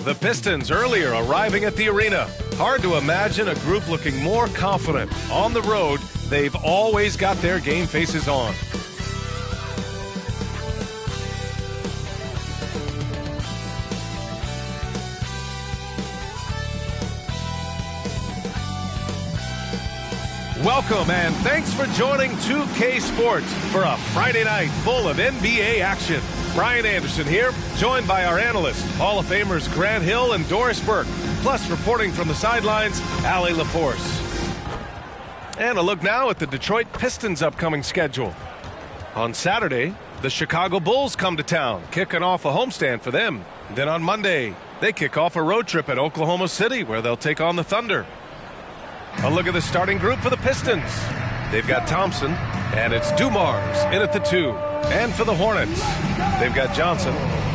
The Pistons earlier arriving at the arena. Hard to imagine a group looking more confident. On the road, they've always got their game faces on. Welcome and thanks for joining 2K Sports for a Friday night full of NBA action. Brian Anderson here, joined by our analysts, Hall of Famers Grant Hill and Doris Burke, plus reporting from the sidelines, Allie LaForce. And a look now at the Detroit Pistons' upcoming schedule. On Saturday, the Chicago Bulls come to town, kicking off a homestand for them. Then on Monday, they kick off a road trip at Oklahoma City, where they'll take on the Thunder. A look at the starting group for the Pistons. They've got Thompson, and it's Dumars in at the 2. And for the Hornets, they've got Johnson,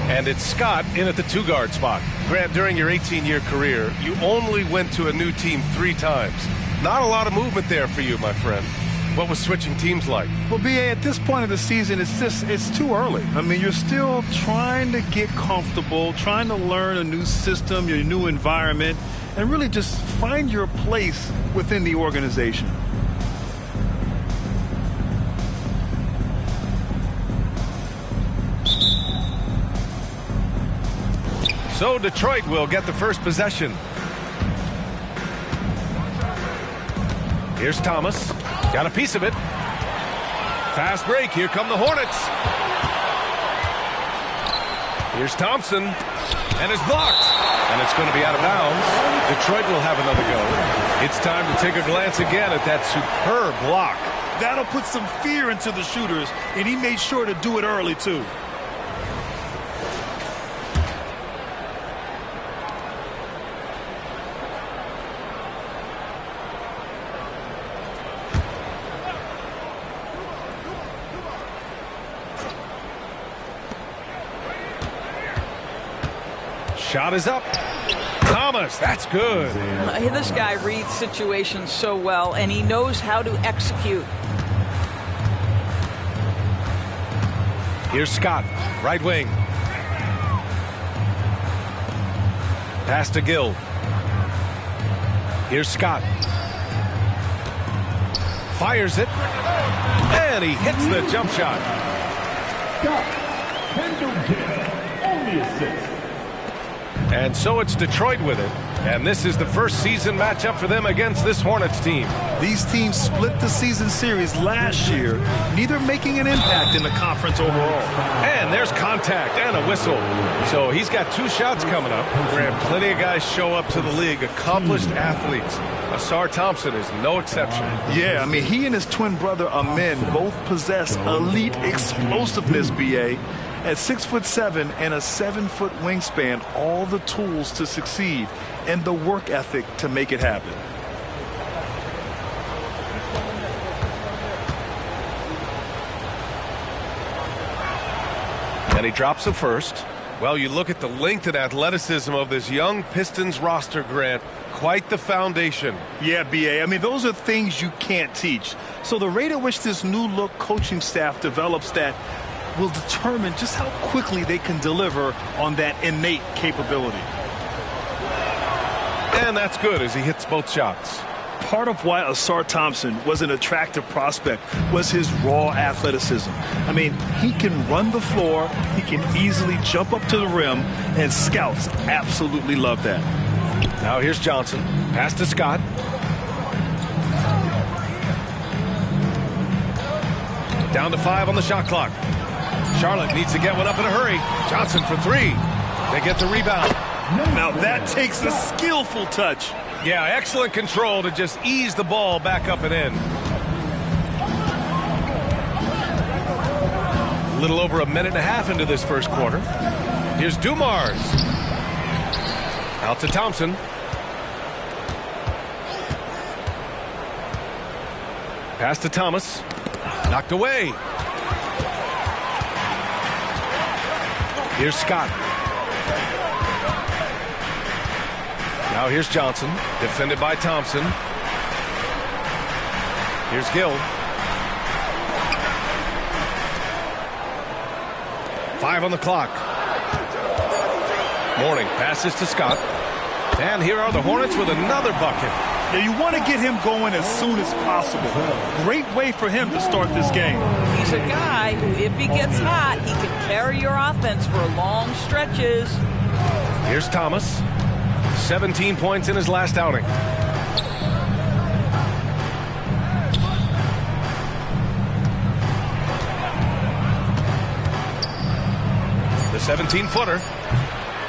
and it's Scott in at the 2-guard spot. Grant, during your 18-year career, you only went to a new team 3 times. Not a lot of movement there for you, my friend. What was switching teams like? Well, B.A., at this point of the season, it's too early. I mean, you're still trying to get comfortable, trying to learn a new system, your new environment, and really just find your place within the organization. So Detroit will get the first possession. Here's Thomas. Got a piece of it. Fast break. Here come the Hornets. Here's Thompson. And it's blocked. And it's going to be out of bounds. Detroit will have another go. It's time to take a glance again at that superb block. That'll put some fear into the shooters, and he made sure to do it early, too. Shot is up. Thomas, that's good. This guy reads situations so well, and he knows how to execute. Here's Scott, right wing. Pass to Gill. Here's Scott. Fires it. And he hits the jump shot. Scott, only assist. And so it's Detroit with it. And this is the first season matchup for them against this Hornets team. These teams split the season series last year, neither making an impact in the conference overall. And there's contact and a whistle. So he's got 2 shots coming up. Graham, plenty of guys show up to the league, accomplished athletes. Asar Thompson is no exception. Yeah, I mean, he and his twin brother Amin both possess elite explosiveness, B.A. At 6'7" and a 7-foot wingspan, all the tools to succeed and the work ethic to make it happen. And he drops the first. Well, you look at the length and athleticism of this young Pistons roster, Grant. Quite the foundation. Yeah, B.A. I mean, those are things you can't teach. So the rate at which this new look coaching staff develops that will determine just how quickly they can deliver on that innate capability. And that's good as he hits both shots. Part of why Asar Thompson was an attractive prospect was his raw athleticism. I mean, he can run the floor, he can easily jump up to the rim, and scouts absolutely love that. Now here's Johnson. Pass to Scott. Down to 5 on the shot clock. Charlotte needs to get one up in a hurry. Johnson for 3. They get the rebound. Now that takes a skillful touch. Yeah, excellent control to just ease the ball back up and in. A little over a minute and a half into this first quarter. Here's Dumars. Out to Thompson. Pass to Thomas. Knocked away. Here's Scott. Now here's Johnson, defended by Thompson. Here's Gill. 5 on the clock. Mourning passes to Scott. And here are the Hornets with another bucket. Yeah, you want to get him going as soon as possible. Great way for him to start this game. He's a guy who, if he gets hot, he can carry your offense for long stretches. Here's Thomas. 17 points in his last outing. The 17-footer.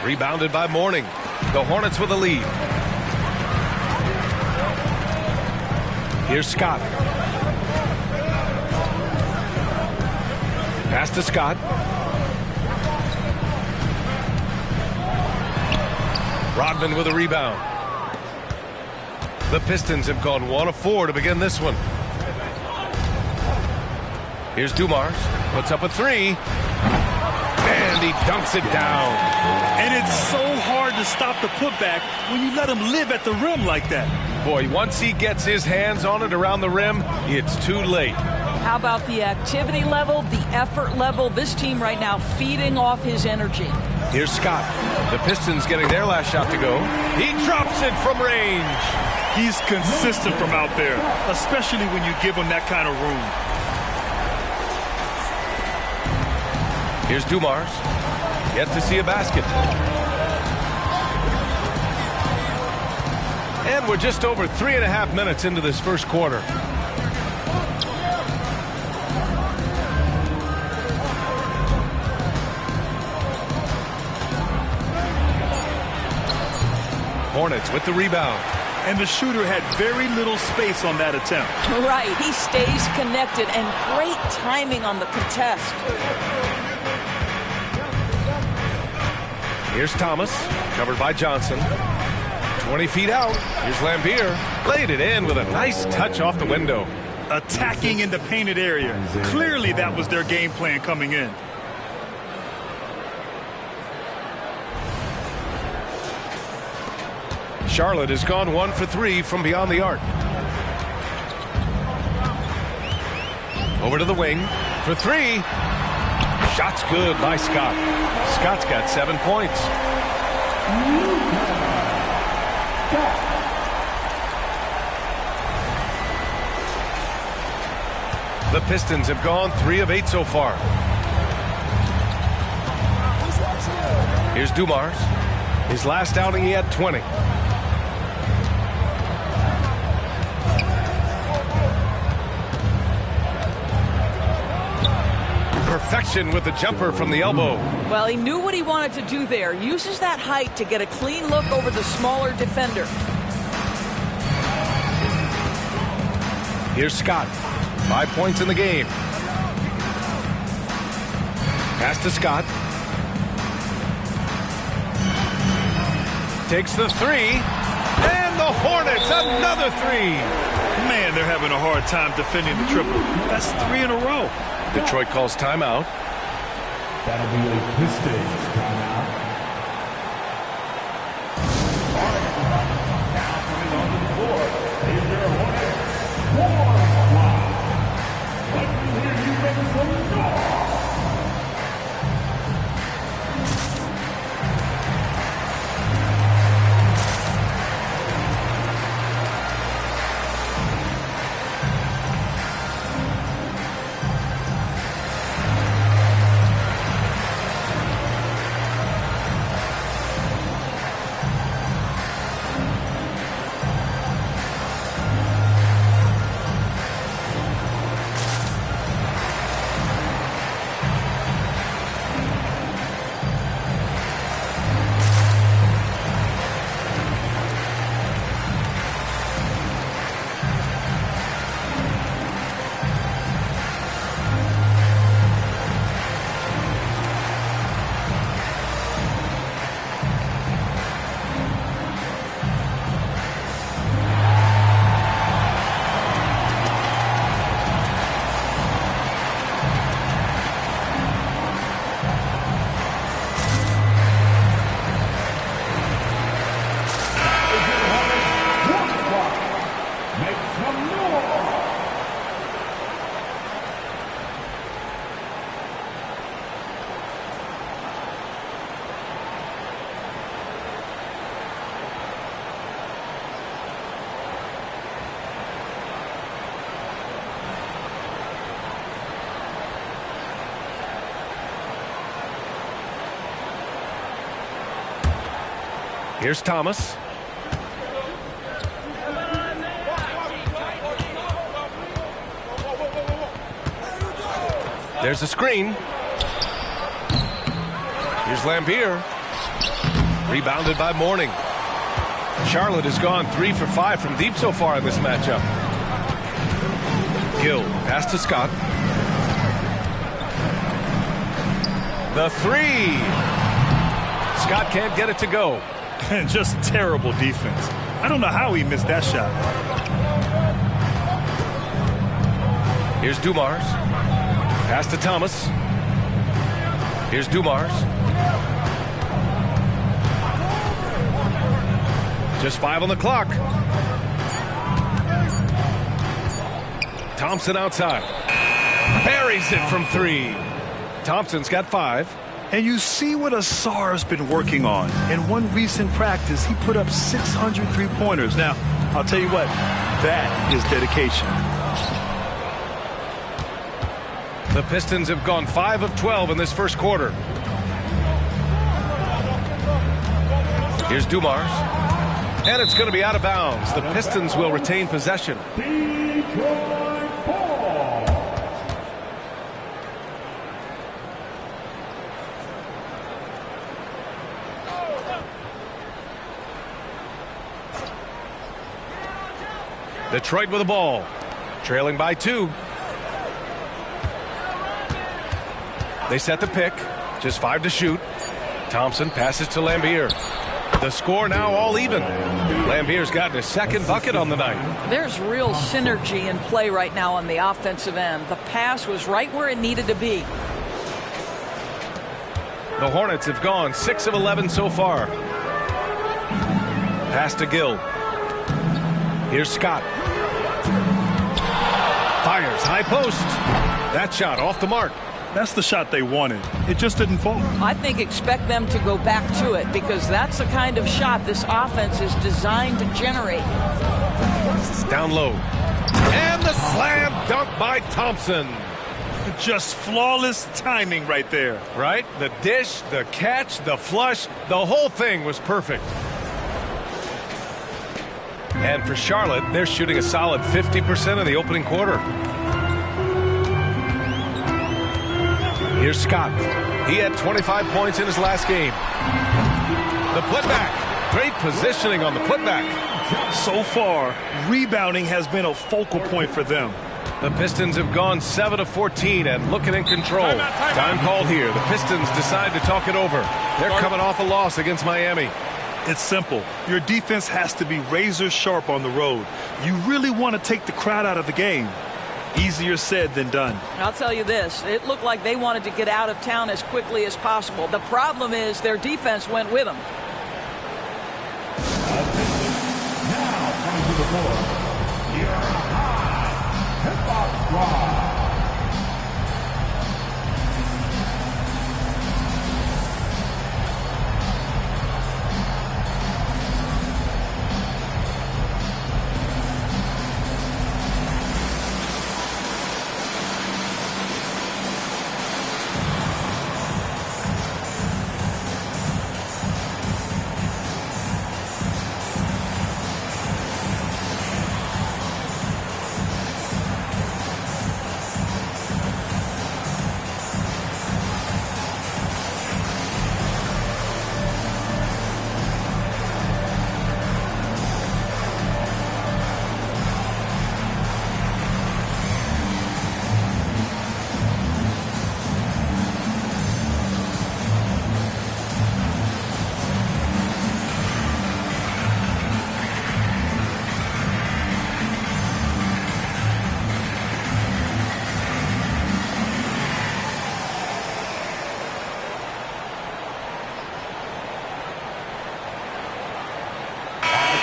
Rebounded by Mourning. The Hornets with a lead. Here's Scott. Pass to Scott. Rodman with a rebound. The Pistons have gone 1 of 4 to begin this one. Here's Dumars. Puts up a 3. And he dunks it down. And it's so hard to stop the putback when you let him live at the rim like that. Boy, once he gets his hands on it around the rim, it's too late. How about the activity level, the effort level? This team right now feeding off his energy. Here's Scott. The Pistons getting their last shot to go. He drops it from range. He's consistent from out there, especially when you give him that kind of room. Here's Dumars. Yet to see a basket. And we're just over 3.5 minutes into this first quarter. Hornets with the rebound. And the shooter had very little space on that attempt. Right, he stays connected, and great timing on the contest. Here's Thomas, covered by Johnson. 20 feet out. Here's Lambier. Laid it in with a nice touch off the window. Attacking in the painted area. Clearly that was their game plan coming in. Charlotte has gone 1 for 3 from beyond the arc. Over to the wing for 3. Shot's good by Scott. Scott's got 7 points. The Pistons have gone 3 of 8 so far. Here's Dumars. His last outing, he had 20. Perfection with the jumper from the elbow. Well, he knew what he wanted to do there. Uses that height to get a clean look over the smaller defender. Here's Scott. 5 points in the game. Pass to Scott. Takes the 3. And the Hornets, another 3. Man, they're having a hard time defending the triple. That's 3 in a row. Detroit calls timeout. That'll be a Pistons timeout. Now coming onto the floor is your Hornets warm squad. Let me hear you make some noise. Here's Thomas. There's a screen. Here's Lambier. Rebounded by Mourning. Charlotte has gone 3 for 5 from deep so far in this matchup. Gill, pass to Scott. The three. Scott can't get it to go. Just terrible defense. I don't know how he missed that shot. Here's Dumars. Pass to Thomas. Here's Dumars. Just 5 on the clock. Thompson outside. Buries it from 3. Thompson's got 5. And you see what Asar's been working on. In one recent practice, he put up 600 three-pointers. Now, I'll tell you what, that is dedication. The Pistons have gone 5 of 12 in this first quarter. Here's Dumars. And it's going to be out of bounds. The Pistons will retain possession. Detroit with the ball. Trailing by 2. They set the pick. Just 5 to shoot. Thompson passes to Lambier. The score now all even. Lambier's gotten his second bucket on the night. There's real synergy in play right now on the offensive end. The pass was right where it needed to be. The Hornets have gone 6 of 11 so far. Pass to Gill. Here's Scott. Fires high post. That shot off the mark. That's the shot they wanted. It just didn't fall. I think expect them to go back to it because that's the kind of shot this offense is designed to generate. Down low. And the slam dunk by Thompson. Just flawless timing right there. Right? The dish, the catch, the flush, the whole thing was perfect. And for Charlotte, they're shooting a solid 50% in the opening quarter. Here's Scott. He had 25 points in his last game. The putback. Great positioning on the putback. So far, rebounding has been a focal point for them. The Pistons have gone 7 of 14 and looking in control. Time called here. The Pistons decide to talk it over. They're coming off a loss against Miami. It's simple. Your defense has to be razor sharp on the road. You really want to take the crowd out of the game. Easier said than done. I'll tell you this. It looked like they wanted to get out of town as quickly as possible. The problem is their defense went with them. Now coming to the floor, your hip-hop squad.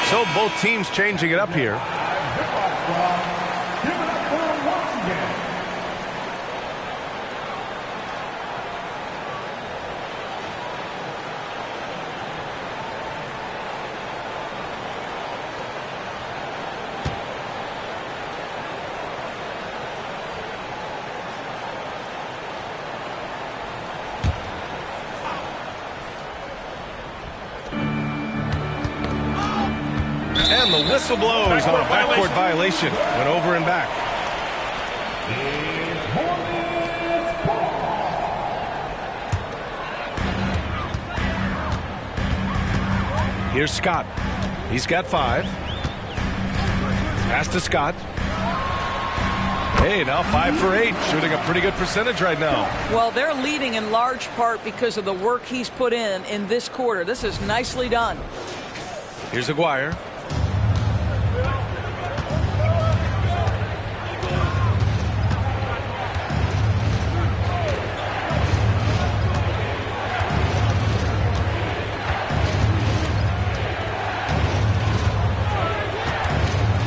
So both teams changing it up here. Hip-hop squad, give it up for them once again. And the whistle blows on a backcourt violation. Went over and back. Here's Scott. He's got 5. Pass to Scott. Hey, now 5 for 8. Shooting a pretty good percentage right now. Well, they're leading in large part because of the work he's put in this quarter. This is nicely done. Here's Aguirre.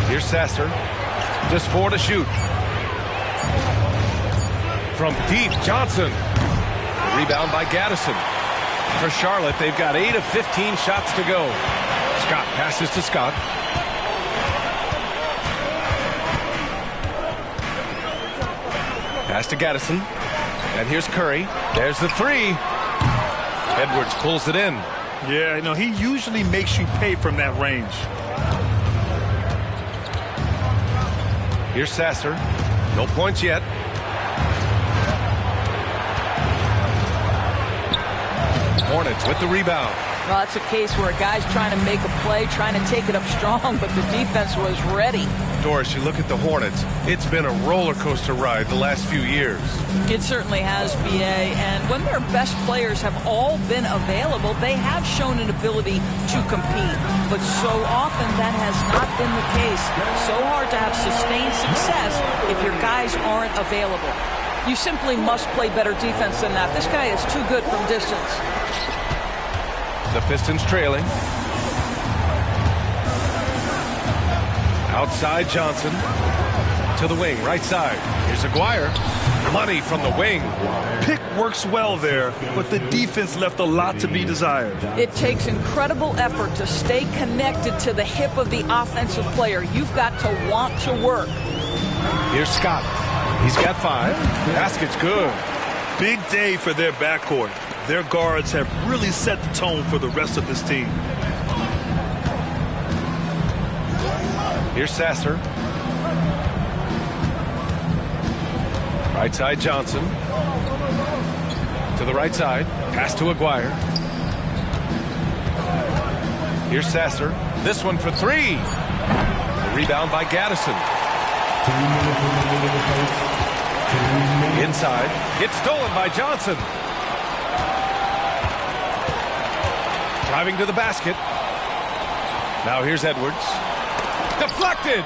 Here's Sasser. Just 4 to shoot. From deep, Johnson. Rebound by Gaddison. For Charlotte, they've got 8 of 15 shots to go. Scott passes to Scott. Pass to Gaddison. And here's Curry. There's the 3. Edwards pulls it in. Yeah, you know, he usually makes you pay from that range. Here's Sasser. No points yet. Hornets with the rebound. Well, that's a case where a guy's trying to make a play, trying to take it up strong, but the defense was ready. Doris, you look at the Hornets. It's been a roller coaster ride the last few years. It certainly has, BA. And when their best players have all been available, they have shown an ability to compete. But so often that has not been the case. So hard to have sustained success if your guys aren't available. You simply must play better defense than that. This guy is too good from distance. The Pistons trailing. Outside Johnson. To the wing, right side. Here's Aguirre. Money from the wing. Pick works well there, but the defense left a lot to be desired. It takes incredible effort to stay connected to the hip of the offensive player. You've got to want to work. Here's Scott. He's got 5. Basket's good. Big day for their backcourt. Their guards have really set the tone for the rest of this team. Here's Sasser. Right side Johnson. To the right side. Pass to Aguirre. Here's Sasser. This one for 3. The rebound by Gaddison. Inside. It's stolen by Johnson. Driving to the basket. Now here's Edwards. Deflected.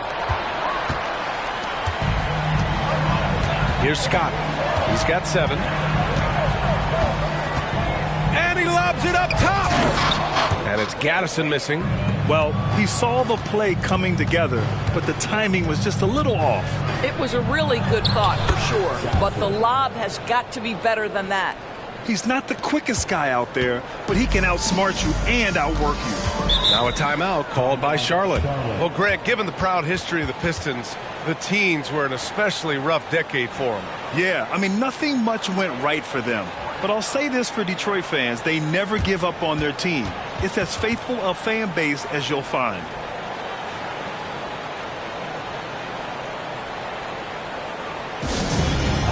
Here's Scott. He's got 7. And he lobs it up top. And it's Gaddison missing. Well, he saw the play coming together, but the timing was just a little off. It was a really good thought for sure, but the lob has got to be better than that. He's not the quickest guy out there, but he can outsmart you and outwork you. Now a timeout called by Charlotte. Well, Grant, given the proud history of the Pistons, the teens were an especially rough decade for them. Yeah, I mean, nothing much went right for them. But I'll say this for Detroit fans, they never give up on their team. It's as faithful a fan base as you'll find.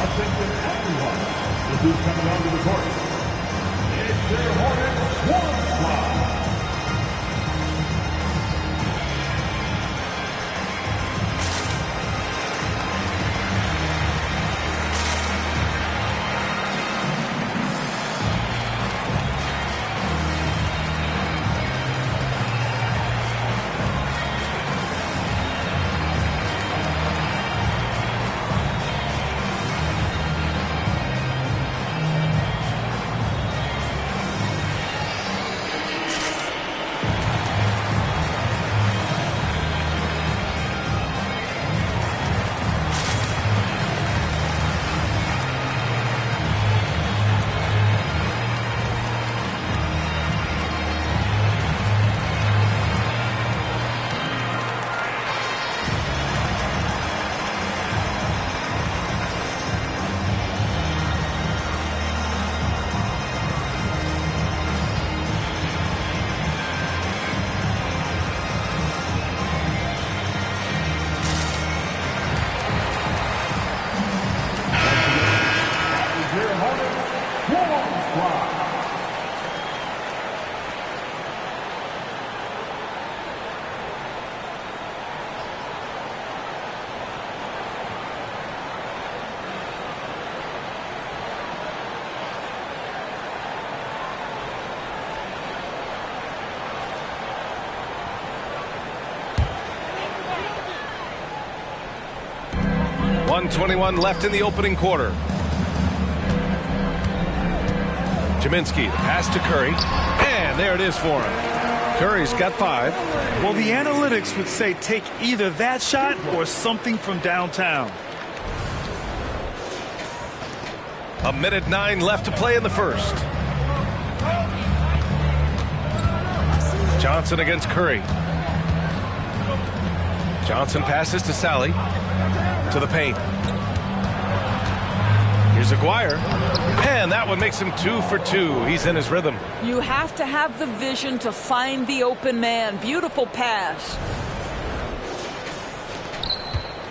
Attention everyone. This is coming onto the court. It's your Hornets Swarm Squad. 1:21 left in the opening quarter. Jaminski, the pass to Curry, and there it is for him. Curry's got 5. Well, the analytics would say take either that shot or something from downtown. 1:09 left to play in the first. Johnson against Curry. Johnson passes to Sally. To the paint. Here's Aguirre. And that one makes him 2 for 2. He's in his rhythm. You have to have the vision to find the open man. Beautiful pass.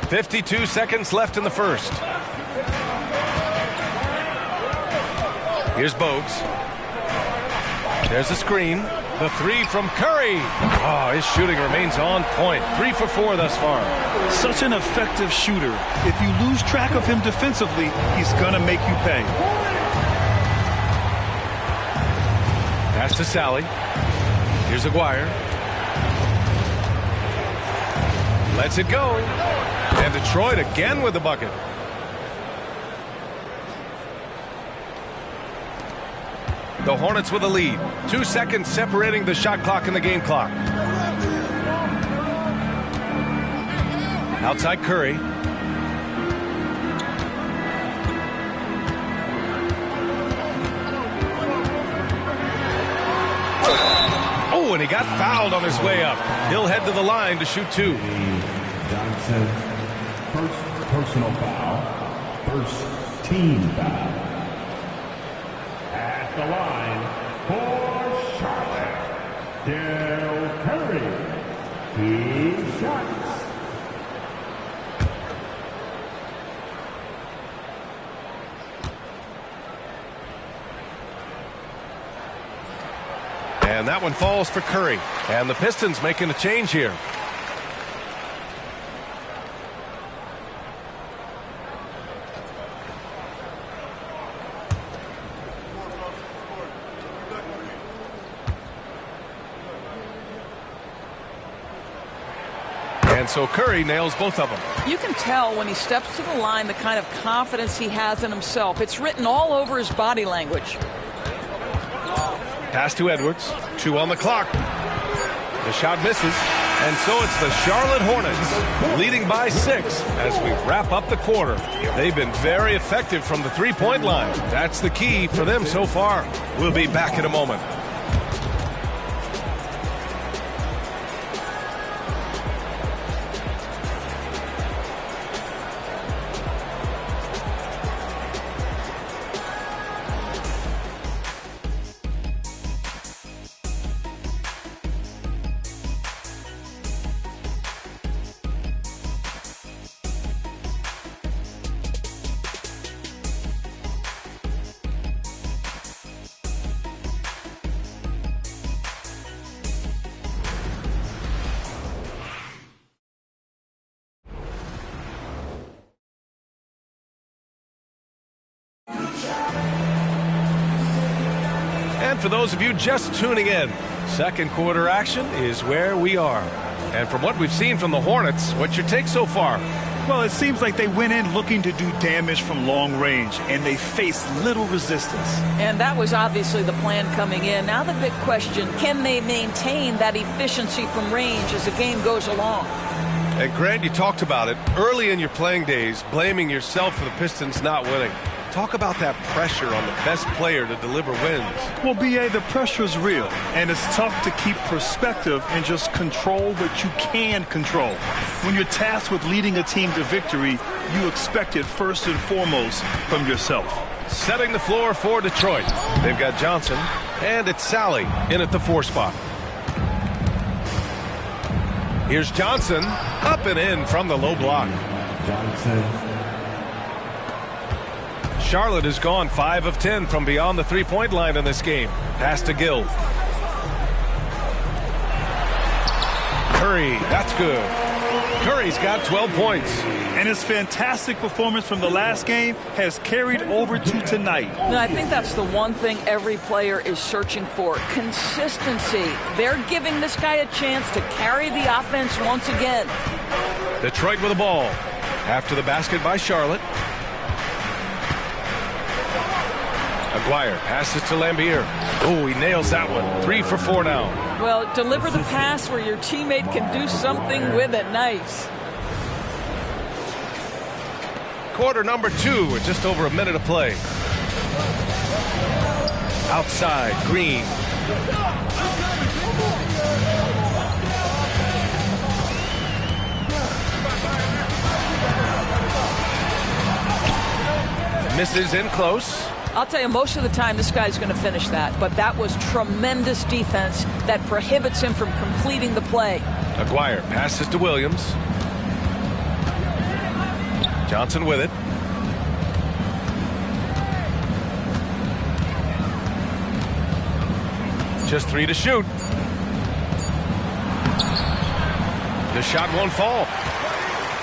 52 seconds left in the first. Here's Bogues. There's a screen. The 3 from Curry. Oh, his shooting remains on point. 3 for 4 thus far. Such an effective shooter. If you lose track of him defensively, he's going to make you pay. Pass to Sally. Here's Aguirre. Lets it go. And Detroit again with the bucket. The Hornets with a lead. 2 seconds separating the shot clock and the game clock. Outside Curry. Oh, and he got fouled on his way up. He'll head to the line to shoot 2. Johnson, first personal foul, first team foul. At the line for Charlotte, Del Curry. 2 shots. And that one falls for Curry. And the Pistons making a change here. And so Curry nails both of them. You can tell when he steps to the line the kind of confidence he has in himself. It's written all over his body language. Pass to Edwards. 2 on the clock. The shot misses. And so it's the Charlotte Hornets leading by 6 as we wrap up the quarter. They've been very effective from the three-point line. That's the key for them so far. We'll be back in a moment. And for those of you just tuning in, second quarter action is where we are. And from what we've seen from the Hornets, what's your take so far? Well, it seems like they went in looking to do damage from long range, and they faced little resistance. And that was obviously the plan coming in. Now the big question, can they maintain that efficiency from range as the game goes along? And Grant, you talked about it early in your playing days, blaming yourself for the Pistons not winning. Talk about that pressure on the best player to deliver wins. Well, B.A., the pressure is real, and it's tough to keep perspective and just control what you can control. When you're tasked with leading a team to victory, you expect it first and foremost from yourself. Setting the floor for Detroit. They've got Johnson, and it's Sally in at the 4 spot. Here's Johnson, up and in from the low block. Johnson. Charlotte has gone 5 of 10 from beyond the three-point line in this game. Pass to Gill. Curry, that's good. Curry's got 12 points. And his fantastic performance from the last game has carried over to tonight. And I think that's the one thing every player is searching for, consistency. They're giving this guy a chance to carry the offense once again. Detroit with the ball. After the basket by Charlotte. Aguirre passes to Lambier. Oh, he nails that one. 3 for 4 now. Well, deliver the pass where your teammate can do something with it. Nice. Quarter number 2 with just over a minute of play. Outside, Green. Misses in close. I'll tell you, most of the time this guy's going to finish that, but that was tremendous defense that prohibits him from completing the play. Aguirre passes to Williams. Johnson with it. Just 3 to shoot. The shot won't fall.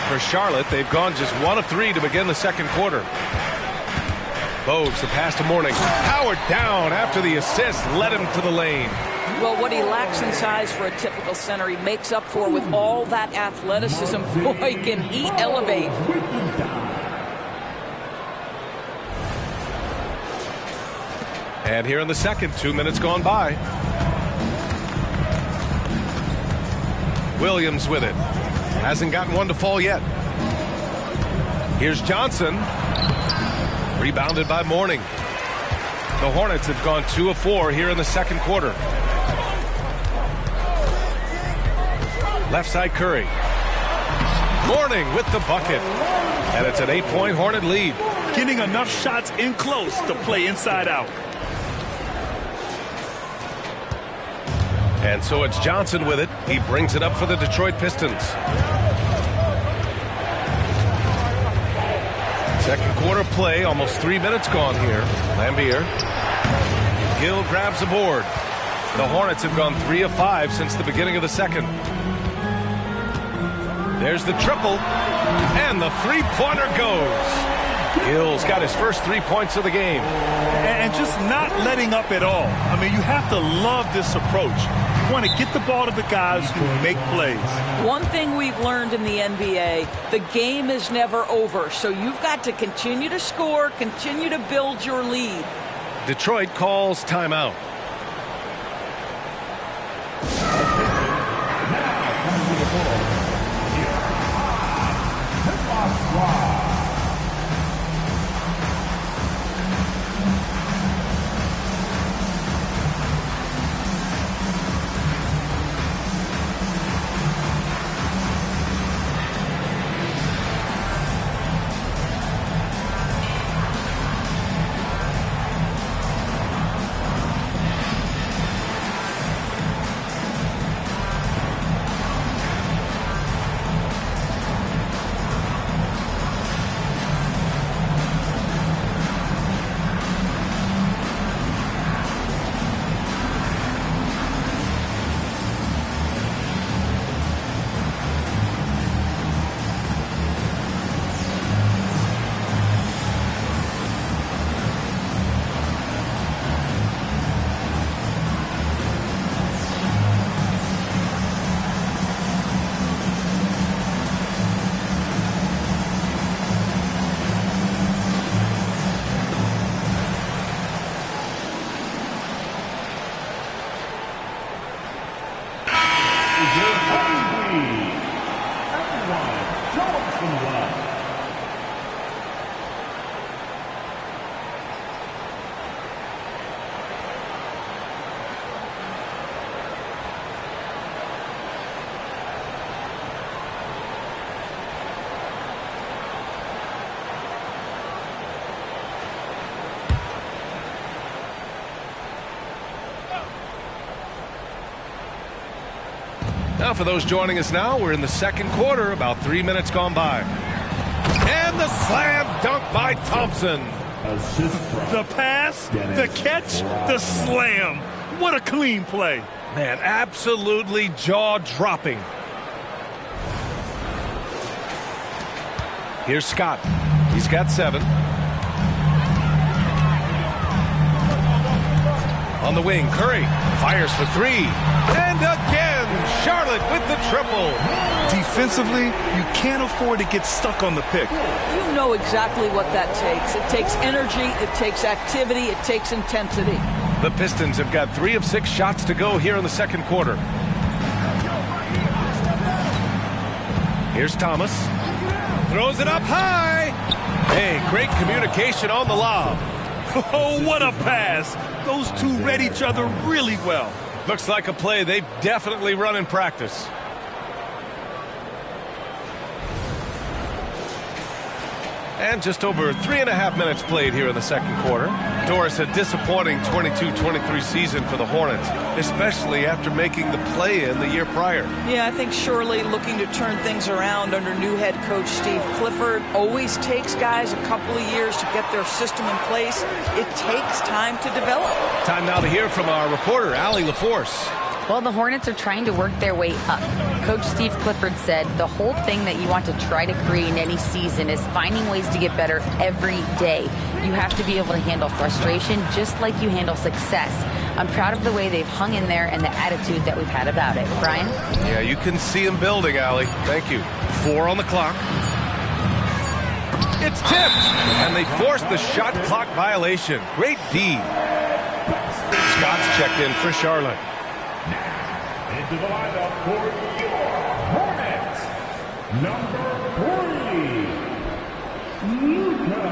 For Charlotte, they've gone just 1 of 3 to begin the second quarter. Bogues, the pass to Mourning. Powered down after the assist, led him to the lane. Well, what he lacks in size for a typical center, he makes up for with all that athleticism. Boy, can he elevate. And here in the second, 2 minutes gone by. Williams with it. Hasn't gotten one to fall yet. Here's Johnson. Rebounded by Mourning. The Hornets have gone 2 of 4 here in the second quarter. Left side Curry. Mourning with the bucket. And it's an 8-point Hornet lead. Getting enough shots in close to play inside out. And so it's Johnson with it. He brings it up for the Detroit Pistons. Second quarter play, almost 3 minutes gone here. Lambier. Gill grabs the board. The Hornets have gone 3 of 5 since the beginning of the second. There's the triple. And the three-pointer goes. Gill's got his first 3 points of the game. And just not letting up at all. I mean, you have to love this approach. You want to get the ball to the guys who make plays. One thing we've learned in the NBA, the game is never over. So you've got to continue to score, continue to build your lead. Detroit calls timeout. Now for those joining us now, we're in the second quarter, about 3 minutes gone by. And the slam dunk by Thompson. The pass, the catch, the slam. What a clean play. Man, absolutely jaw-dropping. Here's Scott. He's got 7. On the wing, Curry fires for 3. And again, Charlotte with the triple. Defensively, you can't afford to get stuck on the pick. You know exactly what that takes. It takes energy, it takes activity, it takes intensity. The Pistons have got 3 of 6 shots to go here in the second quarter. Here's Thomas. Throws it up high. Hey, great communication on the lob. Oh, what a pass. Those two read each other really well. Looks like a play they've definitely run in practice. And just over 3.5 minutes played here in the second quarter. Doris, a disappointing 22-23 season for the Hornets, especially after making the play-in the year prior. Yeah, I think surely looking to turn things around under new head coach Steve Clifford. Always takes guys a couple of years to get their system in place. It takes time to develop. Time now to hear from our reporter, Allie LaForce. Well, the Hornets are trying to work their way up. Coach Steve Clifford said the whole thing that you want to try to create in any season is finding ways to get better every day. You have to be able to handle frustration just like you handle success. I'm proud of the way they've hung in there and the attitude that we've had about it. Brian? Yeah, you can see them building, Allie. Thank you. 4 on the clock. It's tipped, and they forced the shot clock violation. Great D. Scott's checked in for Charlotte. Into the lineup for your Hornets, number 3, Luka.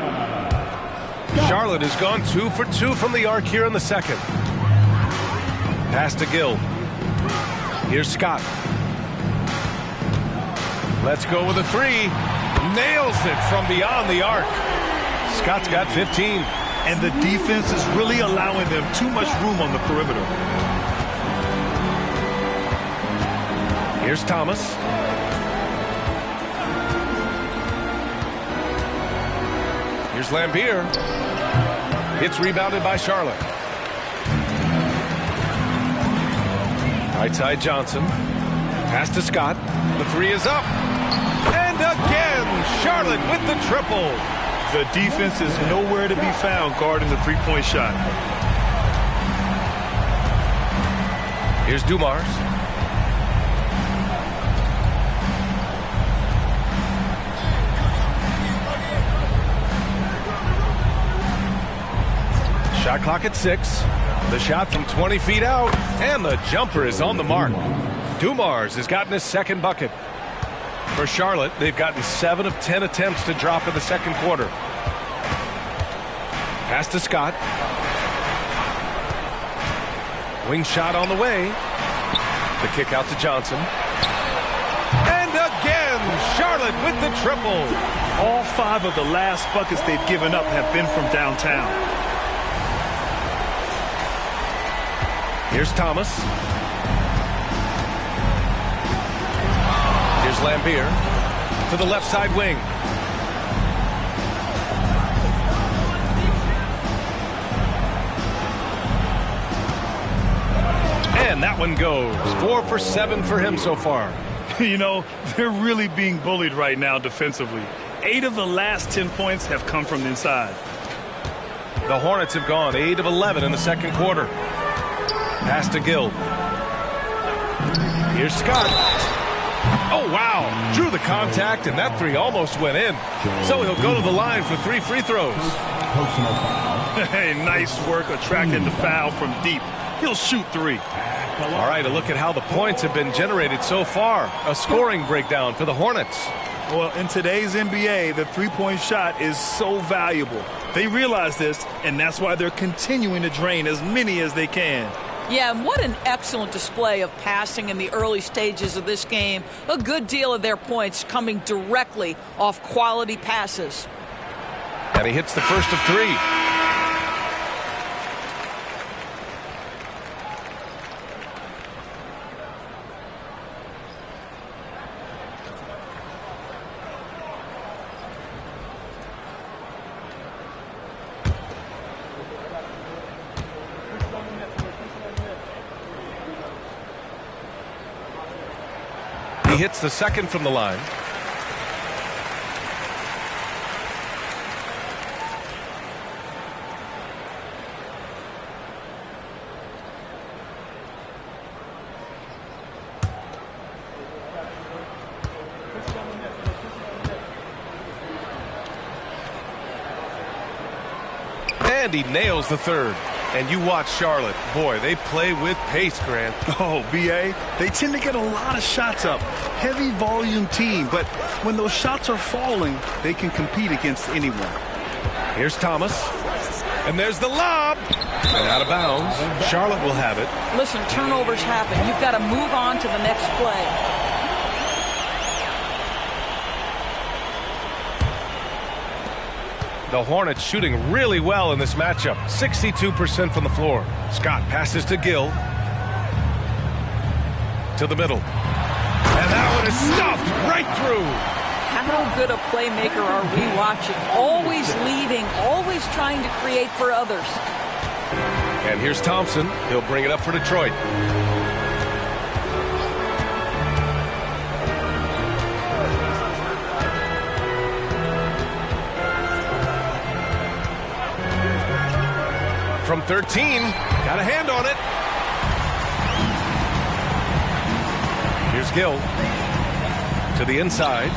Charlotte has gone 2 for 2 from the arc here in the second. Pass to Gill. Here's Scott. Let's go with a 3. Nails it from beyond the arc. Scott's got 15. And the defense is really allowing them too much room on the perimeter. Here's Thomas. Here's Lambier. It's rebounded by Charlotte. Right side Johnson. Pass to Scott. The 3 is up. And again, Charlotte with the triple. The defense is nowhere to be found guarding the three-point shot. Here's Dumars. Shot clock at 6. The shot from 20 feet out, and the jumper is on the mark. Dumars has gotten his second bucket. For Charlotte, they've gotten 7 of 10 attempts to drop in the second quarter. Pass to Scott. Wing shot on the way. The kick out to Johnson. And again, Charlotte with the triple. All 5 of the last buckets they've given up have been from downtown. Here's Thomas. Here's Lambier to the left side wing. And that one goes. 4 for 7 for him so far. You know, they're really being bullied right now defensively. 8 of the last 10 points have come from inside. The Hornets have gone 8 of 11 in the second quarter. Pass to Gill. Here's Scott. Oh, wow. Drew the contact, and that 3 almost went in. So he'll go to the line for 3 free throws. Hey, nice work attracting the foul from deep. He'll shoot 3. All right, a look at how the points have been generated so far. A scoring breakdown for the Hornets. Well, in today's NBA, the three-point shot is so valuable. They realize this, and that's why they're continuing to drain as many as they can. Yeah, and what an excellent display of passing in the early stages of this game. A good deal of their points coming directly off quality passes. And he hits the first of 3. He hits the second from the line. And he nails the third. And you watch Charlotte. Boy, they play with pace, Grant. Oh, B.A., they tend to get a lot of shots up. Heavy volume team, but when those shots are falling, they can compete against anyone. Here's Thomas. And there's the lob. And out of bounds. Charlotte will have it. Listen, turnovers happen. You've got to move on to the next play. The Hornets shooting really well in this matchup. 62% from the floor. Scott passes to Gill. To the middle. And that one is stuffed right through. How good a playmaker are we watching? Always leading, always trying to create for others. And here's Thompson. He'll bring it up for Detroit. From 13, got a hand on it. Here's Gill to the inside.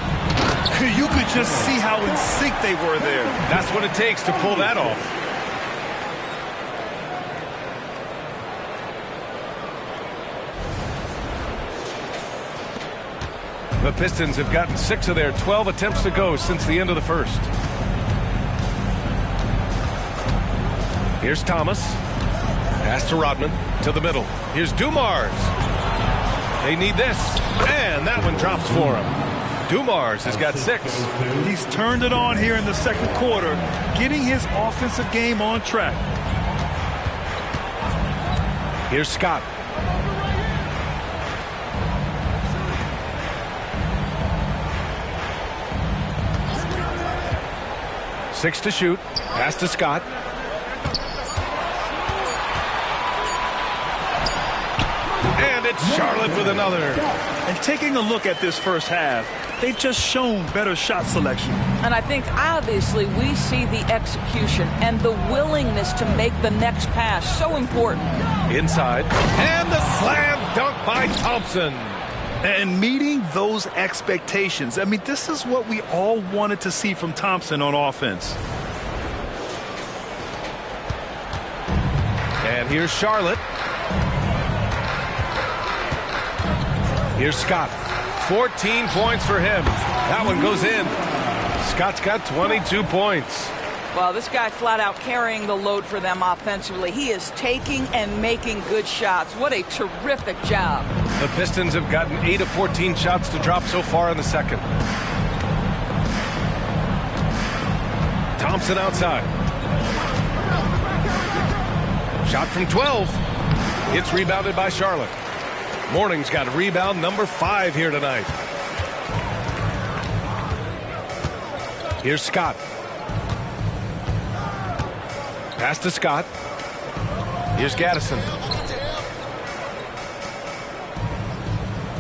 You could just see how in sync they were there. That's what it takes to pull that off. The Pistons have gotten 6 of their 12 attempts to go since the end of the first. Here's Thomas. Pass to Rodman. To the middle. Here's Dumars. They need this. And that one drops for him. Dumars has got 6. He's turned it on here in the second quarter, getting his offensive game on track. Here's Scott. Six to shoot. Pass to Scott. And it's Charlotte with another. And taking a look at this first half, they've just shown better shot selection. And I think obviously we see the execution and the willingness to make the next pass so important. Inside. And the slam dunk by Thompson. And meeting those expectations. I mean, this is what we all wanted to see from Thompson on offense. And here's Charlotte. Here's Scott. 14 points for him. That one goes in. Scott's got 22 points. Well, this guy flat out carrying the load for them offensively. He is taking and making good shots. What a terrific job. The Pistons have gotten 8 of 14 shots to drop so far in the second. Thompson outside. Shot from 12. It's rebounded by Charlotte. Morning's got rebound number 5 here tonight. Here's Scott. Pass to Scott. Here's Gaddison.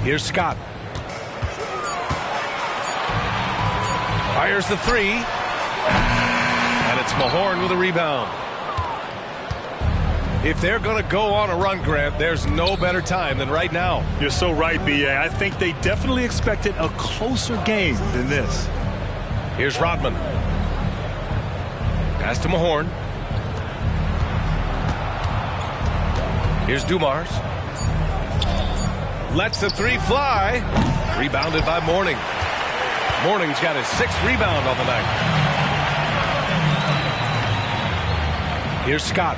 Here's Scott. Fires the 3. And it's Mahorn with a rebound. If they're going to go on a run, Grant, there's no better time than right now. You're so right, B.A. I think they definitely expected a closer game than this. Here's Rodman. Pass to Mahorn. Here's Dumars. Lets the 3 fly. Rebounded by Morning. Morning's got his 6th rebound on the night. Here's Scott.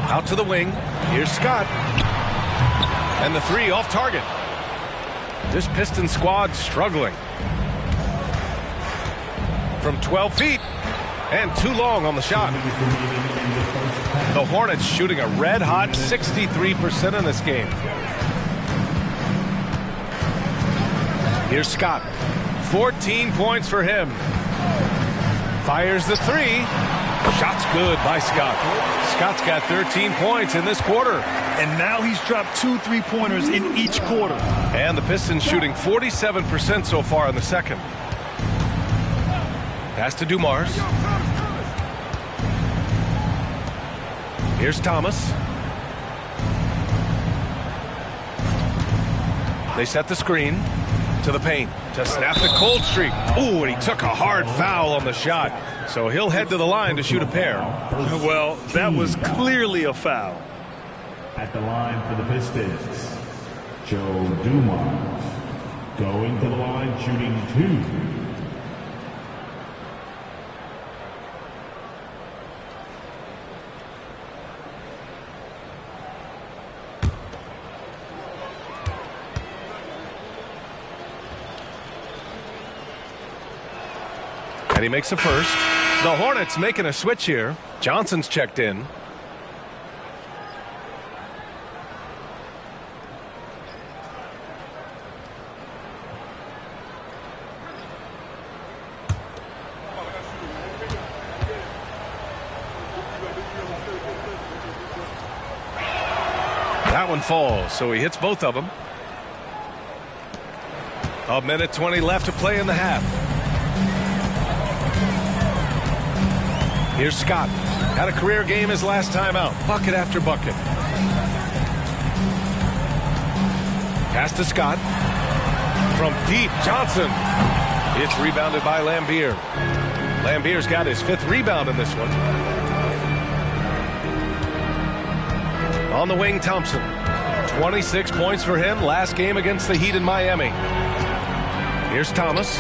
Out to the wing. Here's Scott. And the 3 off target. This Piston squad struggling. From 12 feet. And too long on the shot. The Hornets shooting a red-hot 63% in this game. Here's Scott. 14 points for him. Fires the 3. Shot's good by Scott. Scott's got 13 points in this quarter. And now he's dropped 2 3-pointers in each quarter. And the Pistons shooting 47% so far in the second. Pass to Dumars. Here's Thomas. They set the screen to the paint. to snap the cold streak. Ooh, and he took a hard foul on the shot. So he'll head to the line to shoot a pair. Well, that was clearly a foul. At the line for the Pistons, Joe Dumars. Going to the line, shooting 2. And he makes the first. The Hornets making a switch here. Johnson's checked in. That one falls, so he hits both of them. 1:20 left to play in the half. Here's Scott. Had a career game his last time out. Bucket after bucket. Pass to Scott. From deep, Johnson. It's rebounded by Lambier. Lambier's got his 5th rebound in this one. On the wing, Thompson. 26 points for him last game against the Heat in Miami. Here's Thomas.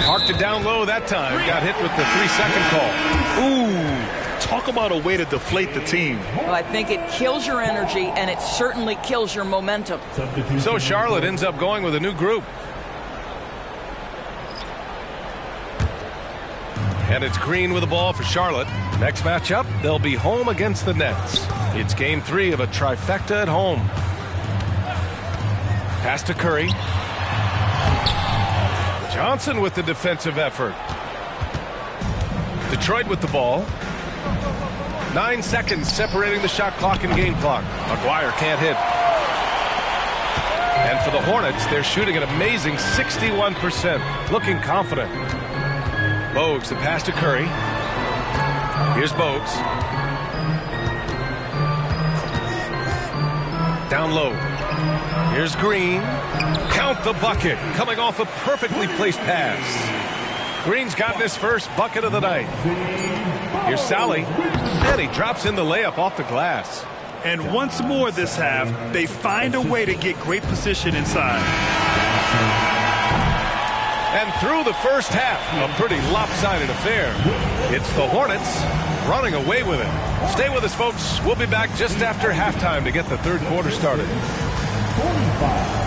Parked it down low that time. Got hit with the 3-second call. Ooh, talk about a way to deflate the team. Well, I think it kills your energy, and it certainly kills your momentum. So Charlotte ends up going with a new group. And it's Green with the ball for Charlotte. Next matchup, they'll be home against the Nets. It's game 3 of a trifecta at home. Pass to Curry. Johnson with the defensive effort. Detroit with the ball. 9 seconds separating the shot clock and game clock. McGuire can't hit. And for the Hornets, they're shooting an amazing 61%. Looking confident. Bogues, the pass to Curry. Here's Bogues. Down low. Here's Green. Count the bucket. Coming off a perfectly placed pass. Green's gotten his first bucket of the night. Here's Sally. And he drops in the layup off the glass. And once more this half, they find a way to get great position inside. And through the first half, a pretty lopsided affair. It's the Hornets running away with it. Stay with us, folks. We'll be back just after halftime to get the third quarter started. 45.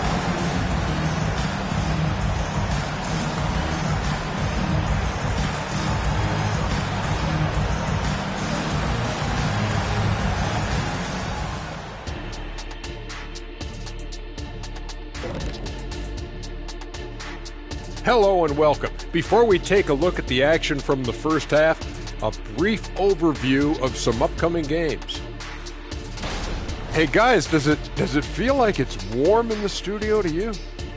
Hello and welcome. Before we take a look at the action from the first half, a brief overview of some upcoming games. Hey guys, does it feel like it's warm in the studio to you?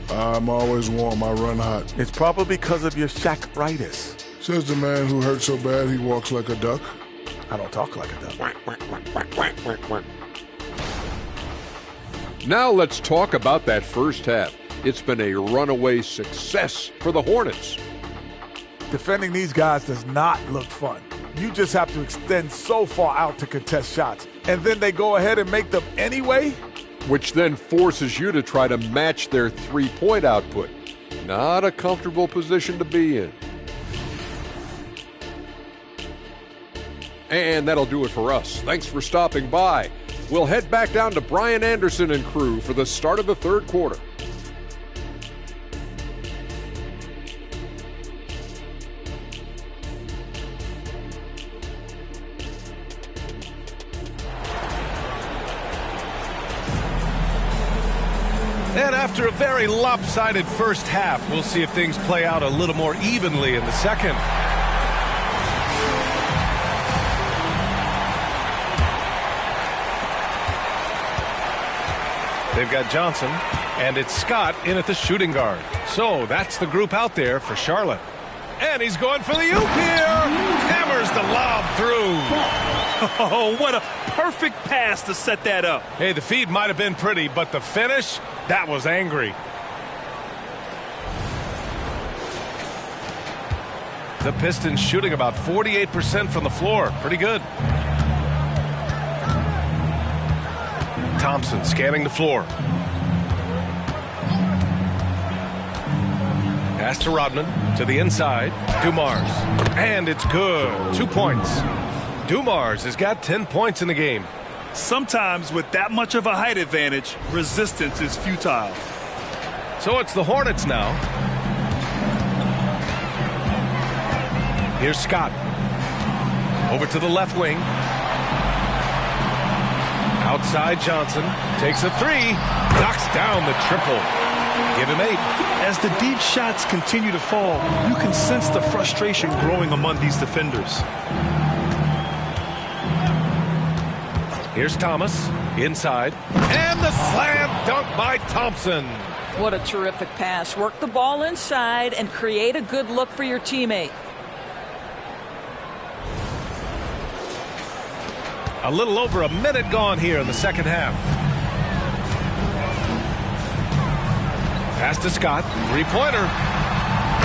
I'm always warm. I run hot. It's probably because of your Shaq-ritis. Says the man who hurt so bad he walks like a duck. I don't talk like a duck. Now let's talk about that first half. It's been a runaway success for the Hornets. Defending these guys does not look fun. You just have to extend so far out to contest shots, and then they go ahead and make them anyway? Which then forces you to try to match their three-point output. Not a comfortable position to be in. And that'll do it for us. Thanks for stopping by. We'll head back down to Brian Anderson and crew for the start of the third quarter. And after a very lopsided first half, we'll see if things play out a little more evenly in the second. They've got Johnson, and it's Scott in at the shooting guard. So that's the group out there for Charlotte. And he's going for the oop here. Hammers the lob through. Oh, what a perfect pass to set that up. Hey, the feed might have been pretty, but the finish, that was angry. The Pistons shooting about 48% from the floor. Pretty good. Thompson scanning the floor. Pass to Rodman, to the inside. Dumars, and it's good. 2 points. Dumars has got 10 points in the game. Sometimes with that much of a height advantage, resistance is futile. So it's the Hornets now. Here's Scott. Over to the left wing. Outside Johnson. Takes a three. Knocks down the triple. Give him 8. As the deep shots continue to fall, you can sense the frustration growing among these defenders. Here's Thomas. Inside. And the slam dunk by Thompson. What a terrific pass. Work the ball inside and create a good look for your teammate. A little over a minute gone here in the second half. Pass to Scott. Three-pointer.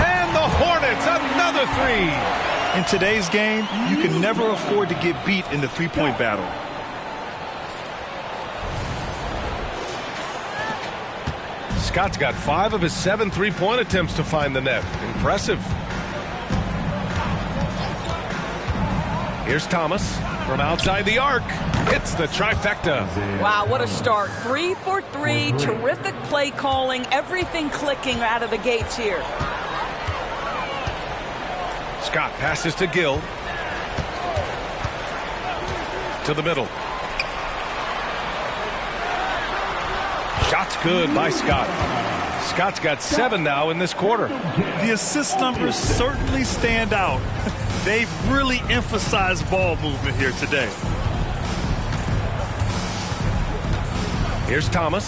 And the Hornets, another three. In today's game, you can never afford to get beat in the three-point battle. Scott's got 5 of his 7 three-point attempts to find the net. Impressive. Here's Thomas from outside the arc. Hits the trifecta. Wow, what a start. 3 for 3. Terrific play calling. Everything clicking out of the gates here. Scott passes to Gill. To the middle. Shot's good by Scott. Scott's got 7 now in this quarter. The assist numbers certainly stand out. They've really emphasized ball movement here today. Here's Thomas.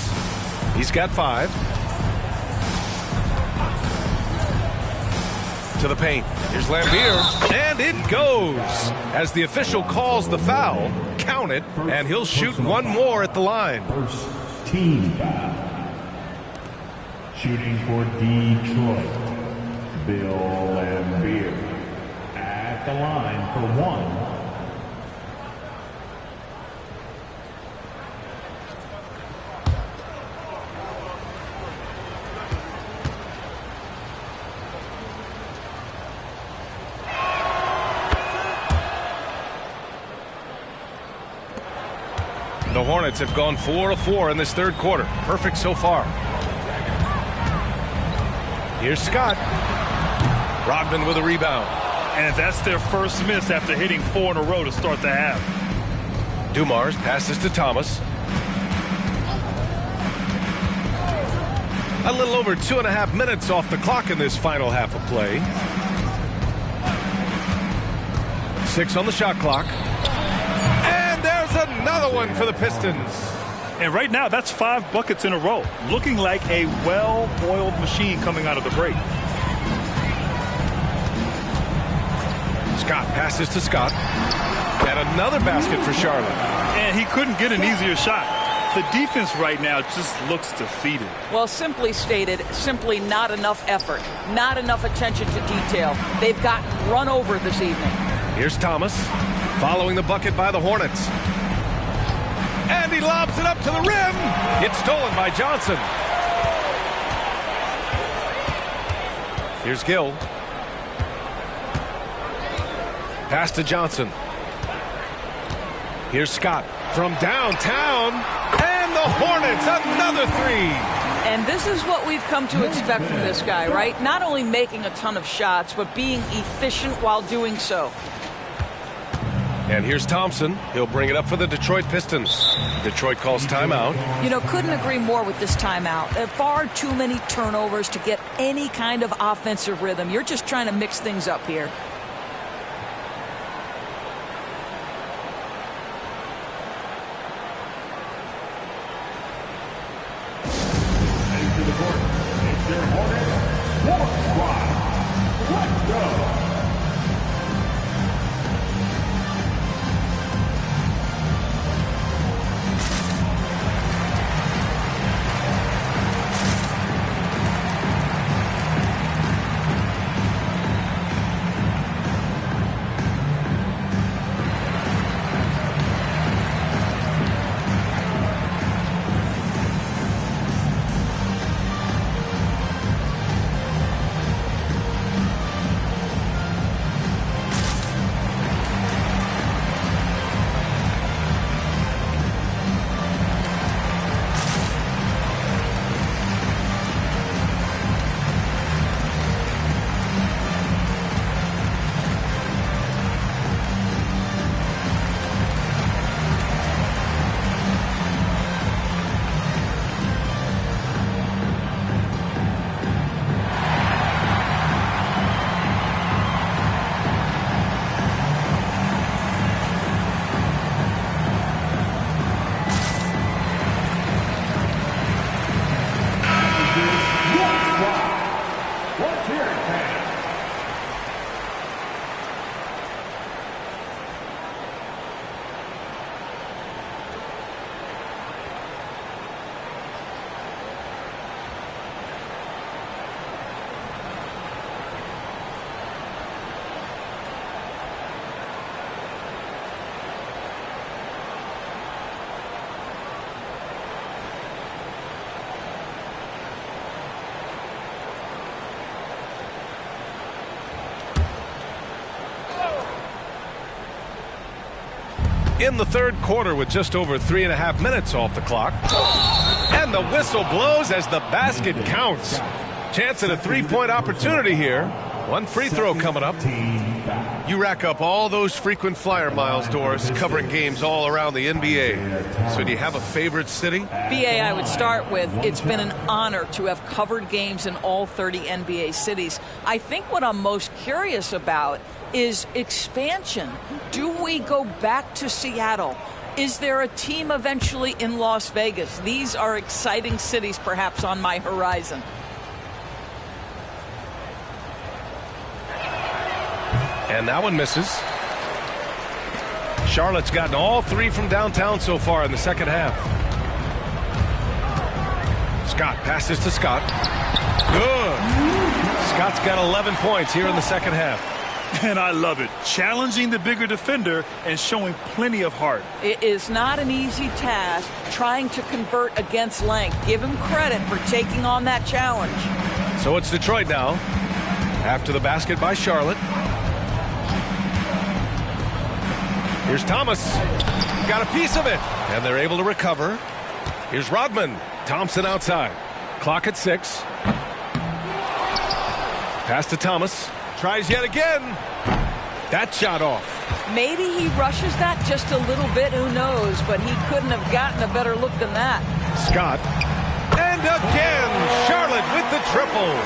He's got 5. To the paint. Here's Lambier. And it goes. As the official calls the foul, count it, and he'll shoot one more at the line. First team foul. Shooting for Detroit, Bill Lambier. At the line for 1. The Hornets have gone 4 of 4 in this third quarter. Perfect so far. Here's Scott. Rodman with a rebound. And that's their first miss after hitting 4 in a row to start the half. Dumars passes to Thomas. A little over 2.5 minutes off the clock in this final half of play. 6 on the shot clock. And there's another one for the Pistons. And right now, that's 5 buckets in a row. Looking like a well-oiled machine coming out of the break. Scott passes to Scott. And another basket for Charlotte. And he couldn't get an easier shot. The defense right now just looks defeated. Well, simply stated, simply not enough effort. Not enough attention to detail. They've gotten run over this evening. Here's Thomas. Following the bucket by the Hornets. And he lobs it up to the rim. It's stolen by Johnson. Here's Gill. Pass to Johnson. Here's Scott from downtown. And the Hornets, another three. And this is what we've come to expect from this guy, right? Not only making a ton of shots, but being efficient while doing so. And here's Thompson. He'll bring it up for the Detroit Pistons. Detroit calls timeout. You know, couldn't agree more with this timeout. There are far too many turnovers to get any kind of offensive rhythm. You're just trying to mix things up here. Into the court, it's their Hornets warm squad. Let's go. in the third quarter with just over 3.5 minutes off the clock. And the whistle blows as the basket counts. Chance at a three-point opportunity here. One free throw coming up. You rack up all those frequent flyer miles, Doris, covering games all around the NBA. So do you have a favorite city? BA, I would start with, it's been an honor to have covered games in all 30 NBA cities. I think what I'm most curious about is expansion. Do we go back to Seattle? Is there a team eventually in Las Vegas? These are exciting cities perhaps on my horizon. And that one misses. Charlotte's gotten all three from downtown so far in the second half. Scott passes to Scott. Good. Scott's got 11 points here in the second half. And I love it. Challenging the bigger defender and showing plenty of heart. It is not an easy task trying to convert against length. Give him credit for taking on that challenge. So it's Detroit now. After the basket by Charlotte. Here's Thomas. Got a piece of it. And they're able to recover. Here's Rodman. Thompson outside. Clock at 6. Pass to Thomas. Tries yet again. That shot off. Maybe he rushes that just a little bit. Who knows? But he couldn't have gotten a better look than that. Scott. And again, Charlotte with the triple.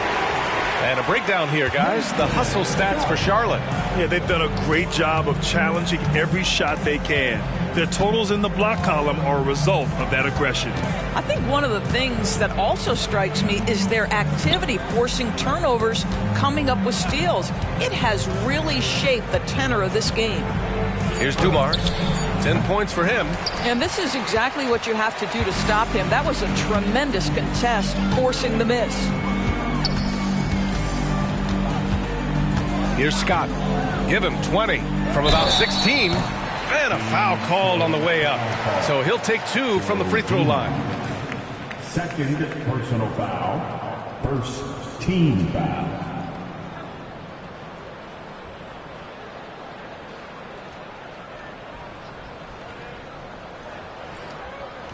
And a breakdown here, guys. The hustle stats for Charlotte. Yeah, they've done a great job of challenging every shot they can. Their totals in the block column are a result of that aggression. I think one of the things that also strikes me is their activity forcing turnovers, coming up with steals. It has really shaped the tenor of this game. Here's Dumars. 10 points for him. And this is exactly what you have to do to stop him. That was a tremendous contest, forcing the miss. Here's Scott. Give him 20 from about 16. And a foul called on the way up. So he'll take 2 from the free throw line. Second personal foul. First team foul.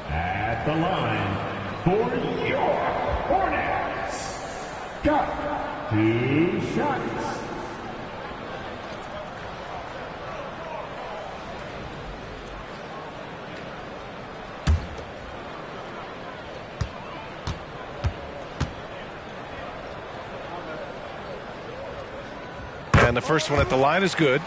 At the line for your Hornets. Got 2 shots. And the first one at the line is good.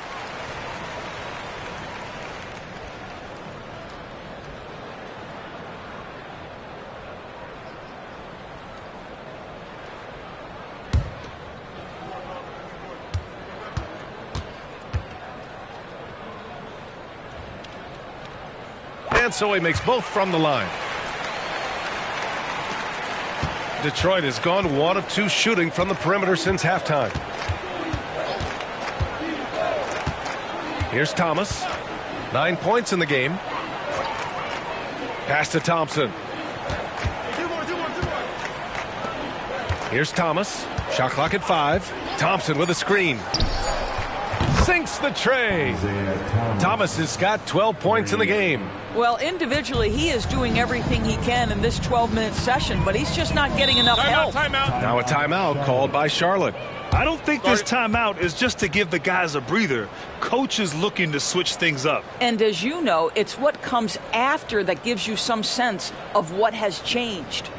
And so he makes both from the line. Detroit has gone 1 of 2 shooting from the perimeter since halftime. Here's Thomas. 9 points in the game. Pass to Thompson. Here's Thomas. Shot clock at 5. Thompson with a screen. Sinks the tray. Thomas has got 12 points in the game. Well, individually, he is doing everything he can in this 12-minute session, but he's just not getting enough help. Now a timeout called by Charlotte. I don't think this timeout is just to give the guys a breather. Coach is looking to switch things up. And as you know, it's what comes after that gives you some sense of what has changed.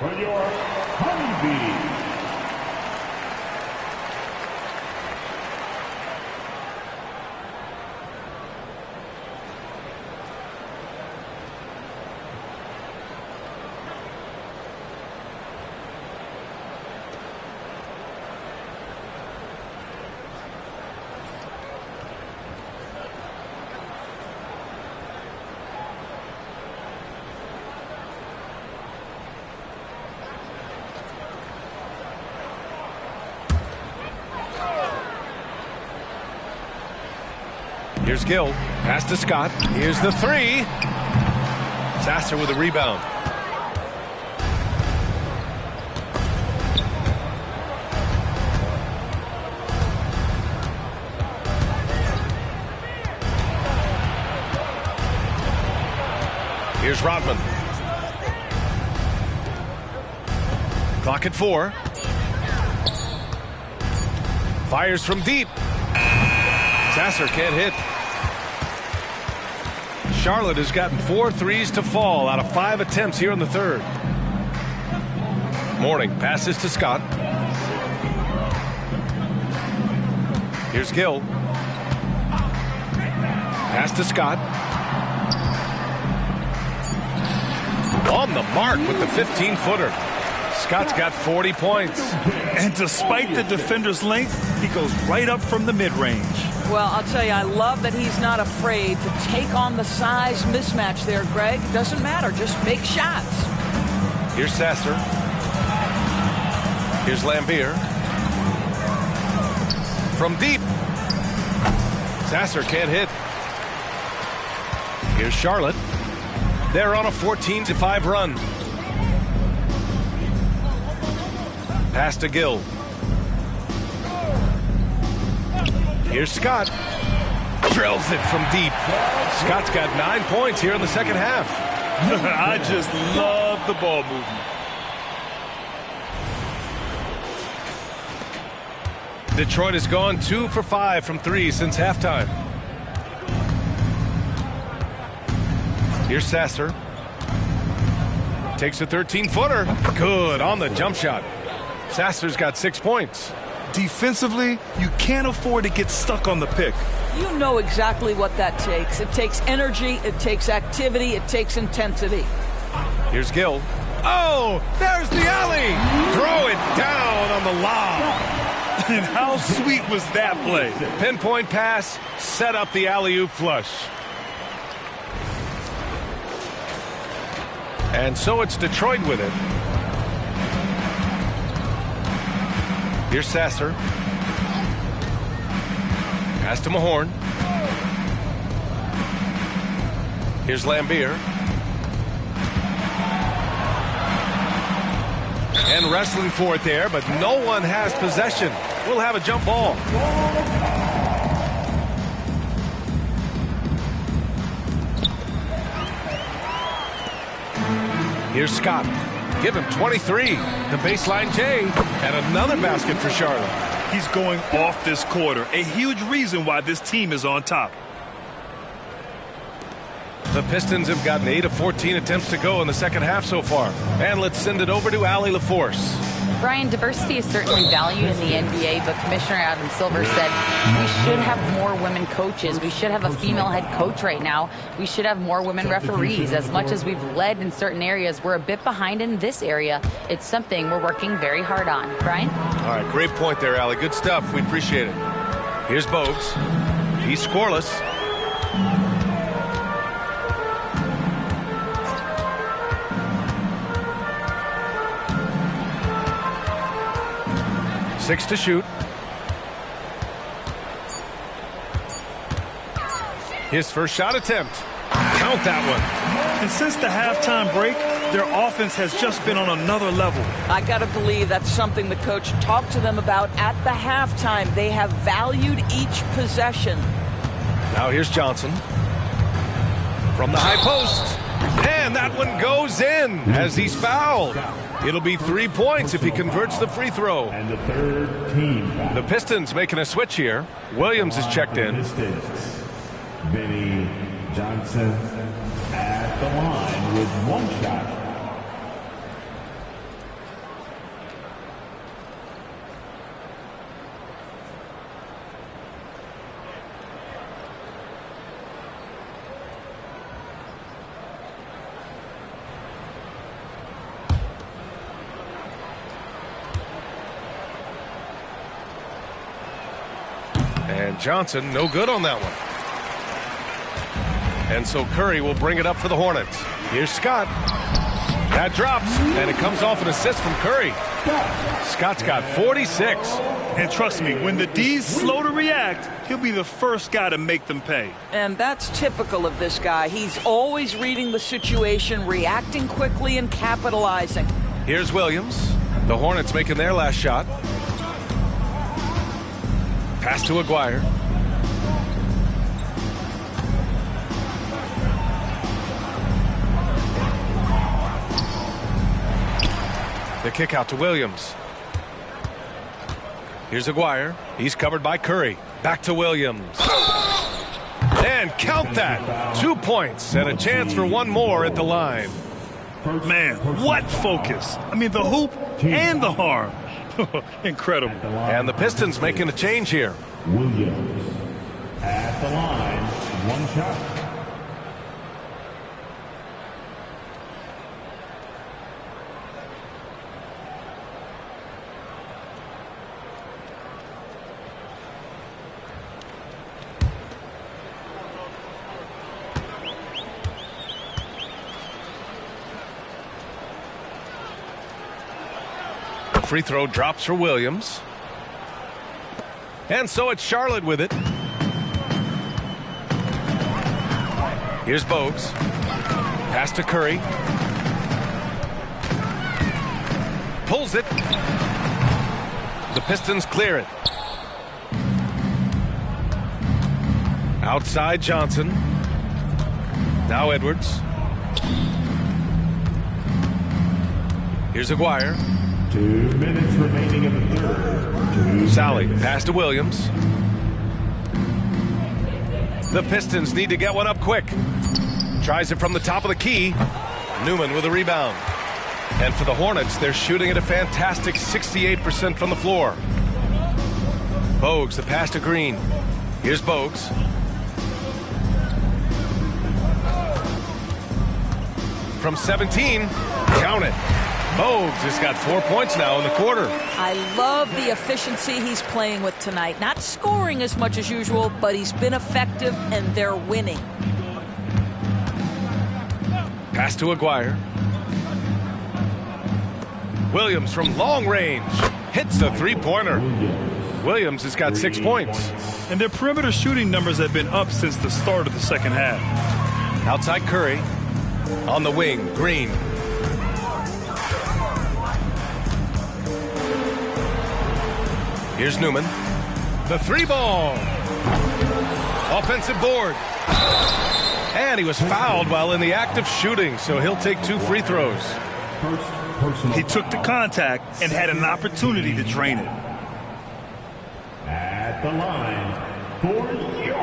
for your Honeybees. Here's Gill. Pass to Scott. Here's the three. Sasser with a rebound. Here's Rodman. Clock at 4. Fires from deep. Sasser can't hit. Charlotte has gotten 4 threes to fall out of 5 attempts here in the third. Mourning passes to Scott. Here's Gill. Pass to Scott. On the mark with the 15-footer. Scott's got 40 points. And despite the defender's length, he goes right up from the mid-range. Well, I'll tell you, I love that he's not afraid to take on the size mismatch there, Greg. Doesn't matter. Just make shots. Here's Sasser. Here's Lambier. From deep. Sasser can't hit. Here's Charlotte. They're on a 14-5 run. Pass to Gill. Here's Scott. Drills it from deep. Scott's got 9 points here in the second half. I just love the ball movement. Detroit has gone 2 for 5 from 3 since halftime. Here's Sasser. Takes a 13-footer. Good on the jump shot. Sasser's got 6 points. Defensively, you can't afford to get stuck on the pick. You know exactly what that takes. It takes energy, it takes activity, it takes intensity. Here's Gill. Oh, there's the alley. Throw it down on the lob. And how sweet was that play? Pinpoint pass, set up the alley-oop flush. And so it's Detroit with it. Here's Sasser. Pass to Mahorn. Here's Lambier. And wrestling for it there, but no one has possession. We'll have a jump ball. Here's Scott. Give him 23. The baseline J. And another basket for Charlotte. He's going off this quarter. A huge reason why this team is on top. The Pistons have gotten 8 of 14 attempts to go in the second half so far. And let's send it over to Allie LaForce. Brian, diversity is certainly valued in the NBA, but Commissioner Adam Silver said we should have more women coaches. We should have a female head coach right now. We should have more women referees. As much as we've led in certain areas, we're a bit behind in this area. It's something we're working very hard on. Brian? All right, great point there, Allie. Good stuff. We appreciate it. Here's Bogues. He's scoreless. Six to shoot. His first shot attempt. Count that one. And since the halftime break, their offense has just been on another level. I got to believe that's something the coach talked to them about at the halftime. They have valued each possession. Now here's Johnson. From the high post. And that one goes in as he's fouled. It'll be 3 points if he converts the free throw. And the third team foul. The Pistons making a switch here. Williams is checked in. Vinny Johnson at the line with 1 shot. And Johnson, no good on that one. And so Curry will bring it up for the Hornets. Here's Scott. That drops, and it comes off an assist from Curry. Scott's got 46. And trust me, when the D's slow to react, he'll be the first guy to make them pay. And that's typical of this guy. He's always reading the situation, reacting quickly, and capitalizing. Here's Williams. The Hornets making their last shot. Pass to Aguirre. The kick out to Williams. Here's Aguirre. He's covered by Curry. Back to Williams. And count that. 2 points and a chance for one more at the line. Man, what focus. I mean, the hoop and the harm. Incredible. And the Pistons making a change here. Williams at the line, 1 shot. Free throw drops for Williams. And so it's Charlotte with it. Here's Bogues. Pass to Curry. Pulls it. The Pistons clear it. Outside Johnson. Now Edwards. Here's Aguirre. 2 minutes remaining in the third. Sally, pass to Williams. The Pistons need to get one up quick. Tries it from the top of the key. Newman with a rebound. And for the Hornets, they're shooting at a fantastic 68% from the floor. Bogues, the pass to Green. Here's Bogues. From 17, count it. Bogues has got 4 points now in the quarter. I love the efficiency he's playing with tonight. Not scoring as much as usual, but he's been effective, and they're winning. Pass to Aguirre. Williams from long range hits a three-pointer. Williams has got 6 points. And their perimeter shooting numbers have been up since the start of the second half. Outside Curry. On the wing, Green. Here's Newman. The three ball. Offensive board. And he was fouled while in the act of shooting, so he'll take 2 free throws. He took the contact and had an opportunity to drain it. At the line for your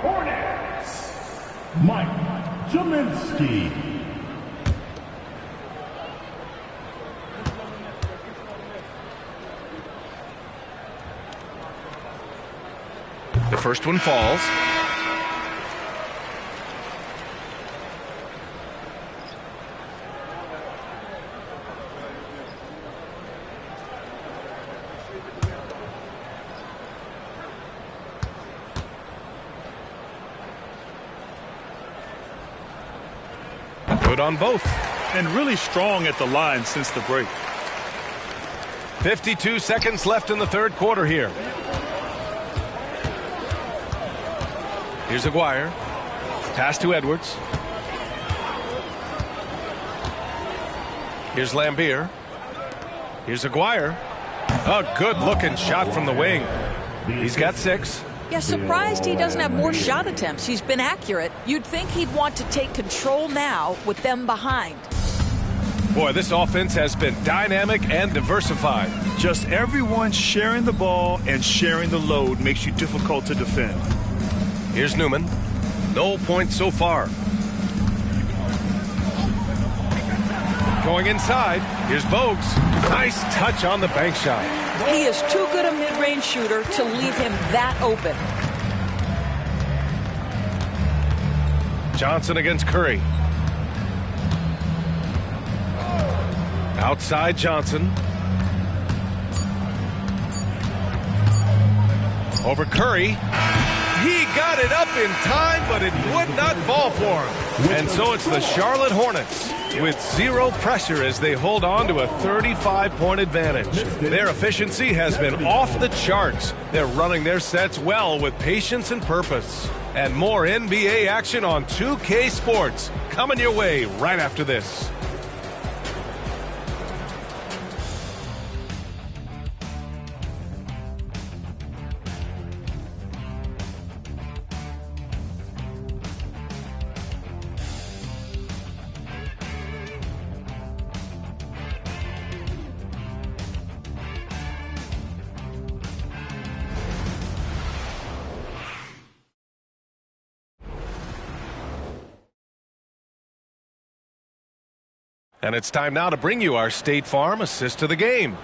Hornets, Mike Jelinski. The first one falls. Good on both. And really strong at the line since the break. 52 seconds left in the third quarter here. Here's Aguirre. Pass to Edwards. Here's Lambier. Here's Aguirre. A good-looking shot from the wing. He's got 6. Yeah, surprised he doesn't have more shot attempts. He's been accurate. You'd think he'd want to take control now with them behind. Boy, this offense has been dynamic and diversified. Just everyone sharing the ball and sharing the load makes you difficult to defend. Here's Newman. No points so far. Going inside. Here's Bogues. Nice touch on the bank shot. He is too good a mid-range shooter to leave him that open. Johnson against Curry. Outside Johnson. Over Curry. He got it up in time, but it would not fall for him. And so it's the Charlotte Hornets with zero pressure as they hold on to a 35-point advantage. Their efficiency has been off the charts. They're running their sets well with patience and purpose. And more NBA action on 2K Sports coming your way right after this. And it's time now to bring you our State Farm assist to the game.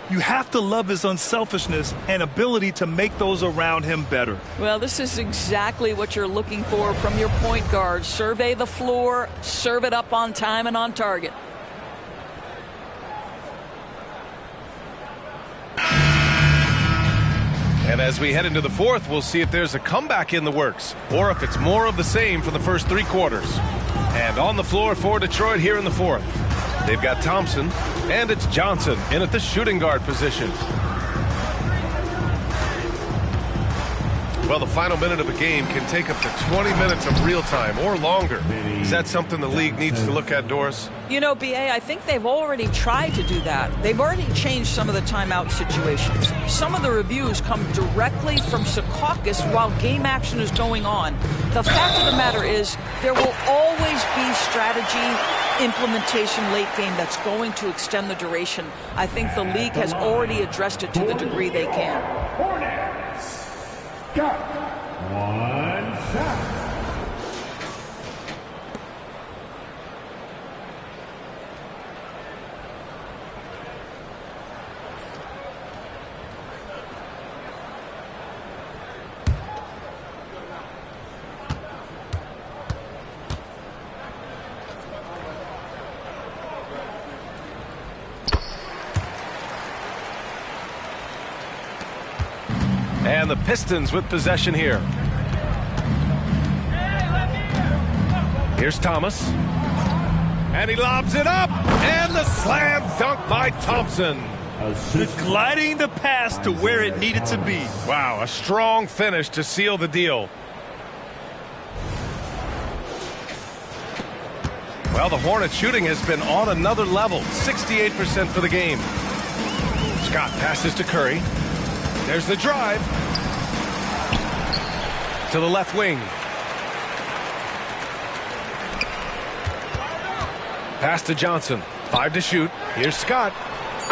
You have to love his unselfishness and ability to make those around him better. Well, this is exactly what you're looking for from your point guard. Survey the floor, serve it up on time and on target. And as we head into the fourth, we'll see if there's a comeback in the works or if it's more of the same for the first 3 quarters. And on the floor for Detroit here in the fourth, they've got Thompson, and it's Johnson in at the shooting guard position. Well, the final minute of a game can take up to 20 minutes of real time or longer. Is that something the league needs to look at, Doris? You know, BA, I think they've already tried to do that. They've already changed some of the timeout situations. Some of the reviews come directly from Secaucus while game action is going on. The fact of the matter is there will always be strategy implementation late game that's going to extend the duration. I think the league has already addressed it to the degree they can. Hornets, got 1 shot. And the Pistons with possession here. Here's Thomas. And he lobs it up. And the slam dunk by Thompson. Gliding the pass to where it needed to be. Wow, a strong finish to seal the deal. Well, the Hornets shooting has been on another level. 68% for the game. Scott passes to Curry. There's the drive to the left wing. Pass to Johnson. 5 to shoot. Here's Scott.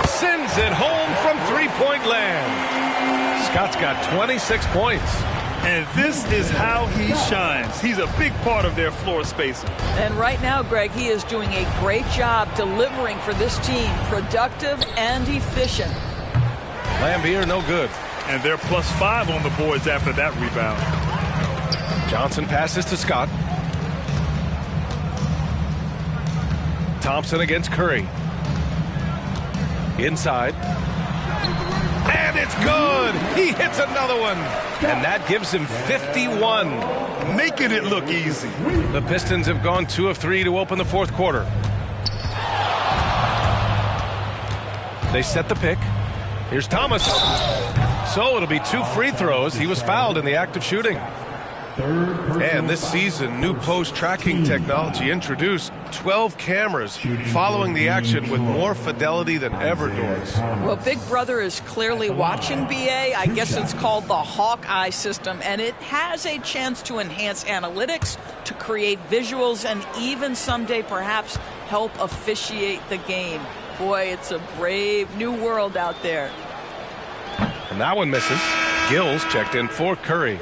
Sends it home from three-point land. Scott's got 26 points. And this is how he shines. He's a big part of their floor spacing. And right now, Greg, he is doing a great job delivering for this team. Productive and efficient. Lambier, no good. And they're +5 on the boards after that rebound. Johnson passes to Scott. Thompson against Curry. Inside. And it's good. He hits another one. And that gives him 51. Making it look easy. The Pistons have gone 2 of 3 to open the fourth quarter. They set the pick. Here's Thomas. So it'll be 2 free throws. He was fouled in the act of shooting. And this season, new post-tracking technology introduced 12 cameras following the action with more fidelity than ever, Doris. Well, Big Brother is clearly watching, BA. I guess it's called the Hawkeye system, and it has a chance to enhance analytics, to create visuals, and even someday perhaps help officiate the game. Boy, it's a brave new world out there. And that one misses. Gills checked in for Curry.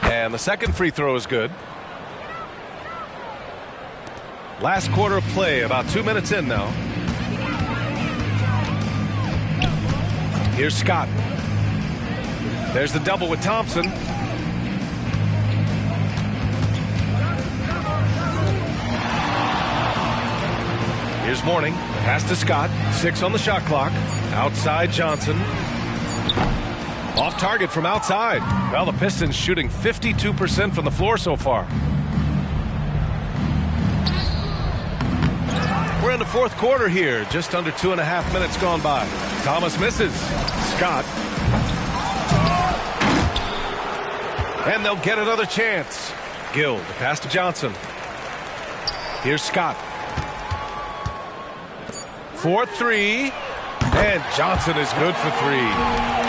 And the second free throw is good. Last quarter of play, about 2 minutes in now. Here's Scott. There's the double with Thompson. Here's Mourning. Pass to Scott. 6 on the shot clock. Outside Johnson. Off target from outside. Well, the Pistons shooting 52% from the floor so far. We're in the fourth quarter here. Just under 2.5 minutes gone by. Thomas misses. Scott. And they'll get another chance. Gill, the pass to Johnson. Here's Scott. 4-3. And Johnson is good for 3.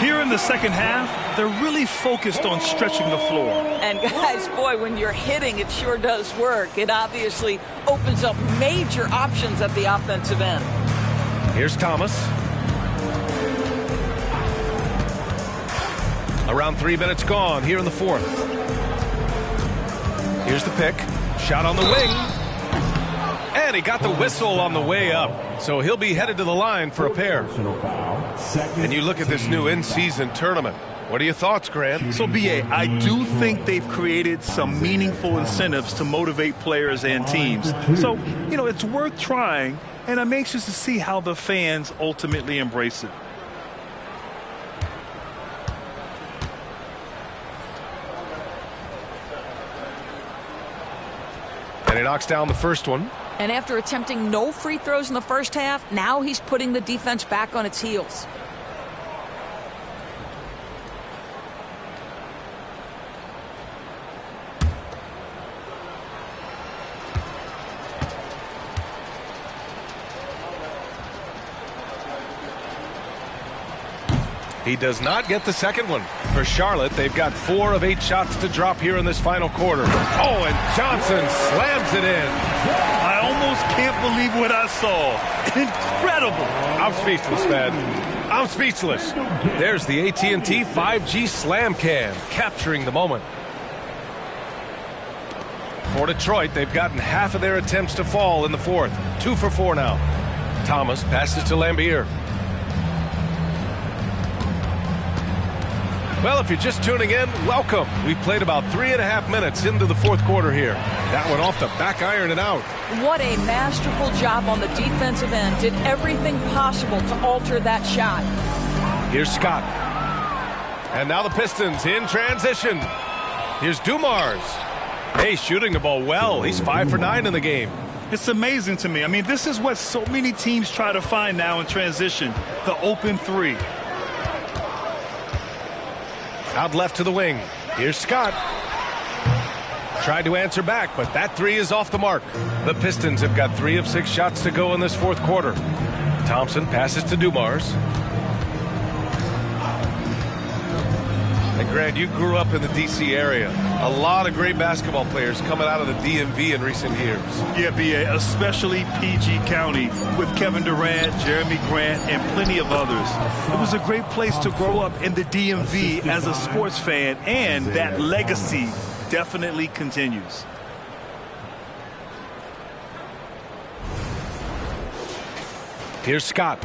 Here in the second half, they're really focused on stretching the floor. And guys, boy, when you're hitting, it sure does work. It obviously opens up major options at the offensive end. Here's Thomas. Around 3 minutes gone here in the fourth. Here's the pick. Shot on the wing. And he got the whistle on the way up. So he'll be headed to the line for a pair. And you look at this new in-season tournament. What are your thoughts, Grant? So, B.A., I do think they've created some meaningful incentives to motivate players and teams. So, you know, it's worth trying, and I'm anxious to see how the fans ultimately embrace it. And he knocks down the first one. And after attempting no free throws in the first half, now he's putting the defense back on its heels. He does not get the second one. For Charlotte, they've got 4 of 8 shots to drop here in this final quarter. Oh, and Johnson slams it in. I almost can't believe what I saw. Incredible. I'm speechless, man. I'm speechless. There's the AT&T 5G Slam Cam, capturing the moment. For Detroit, they've gotten half of their attempts to fall in the fourth. 2 for 4 now. Thomas passes to Lambier. Well, if you're just tuning in, welcome. We've played about 3.5 minutes into the fourth quarter here. That one off the back iron and out. What a masterful job on the defensive end. Did everything possible to alter that shot. Here's Scott. And now the Pistons in transition. Here's Dumars. Hey, shooting the ball well. He's 5 for 9 in the game. It's amazing to me. I mean, this is what so many teams try to find now in transition, the open 3. Out left to the wing. Here's Scott. Tried to answer back, but that 3 is off the mark. The Pistons have got 3 of 6 shots to go in this fourth quarter. Thompson passes to Dumars. And Grant, you grew up in the D.C. area. A lot of great basketball players coming out of the DMV in recent years. Yeah, B.A., especially PG County with Kevin Durant, Jeremy Grant, and plenty of others. It was a great place to grow up in the DMV as a sports fan, and that legacy definitely continues. Here's Scott.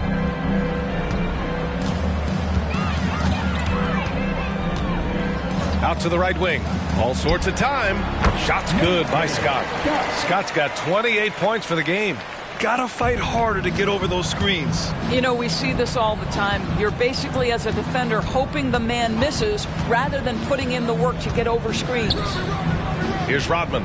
Out to the right wing. All sorts of time. Shot's good by Scott. Scott's got 28 points for the game. Gotta fight harder to get over those screens. You know, we see this all the time. You're basically, as a defender, hoping the man misses rather than putting in the work to get over screens. Here's Rodman.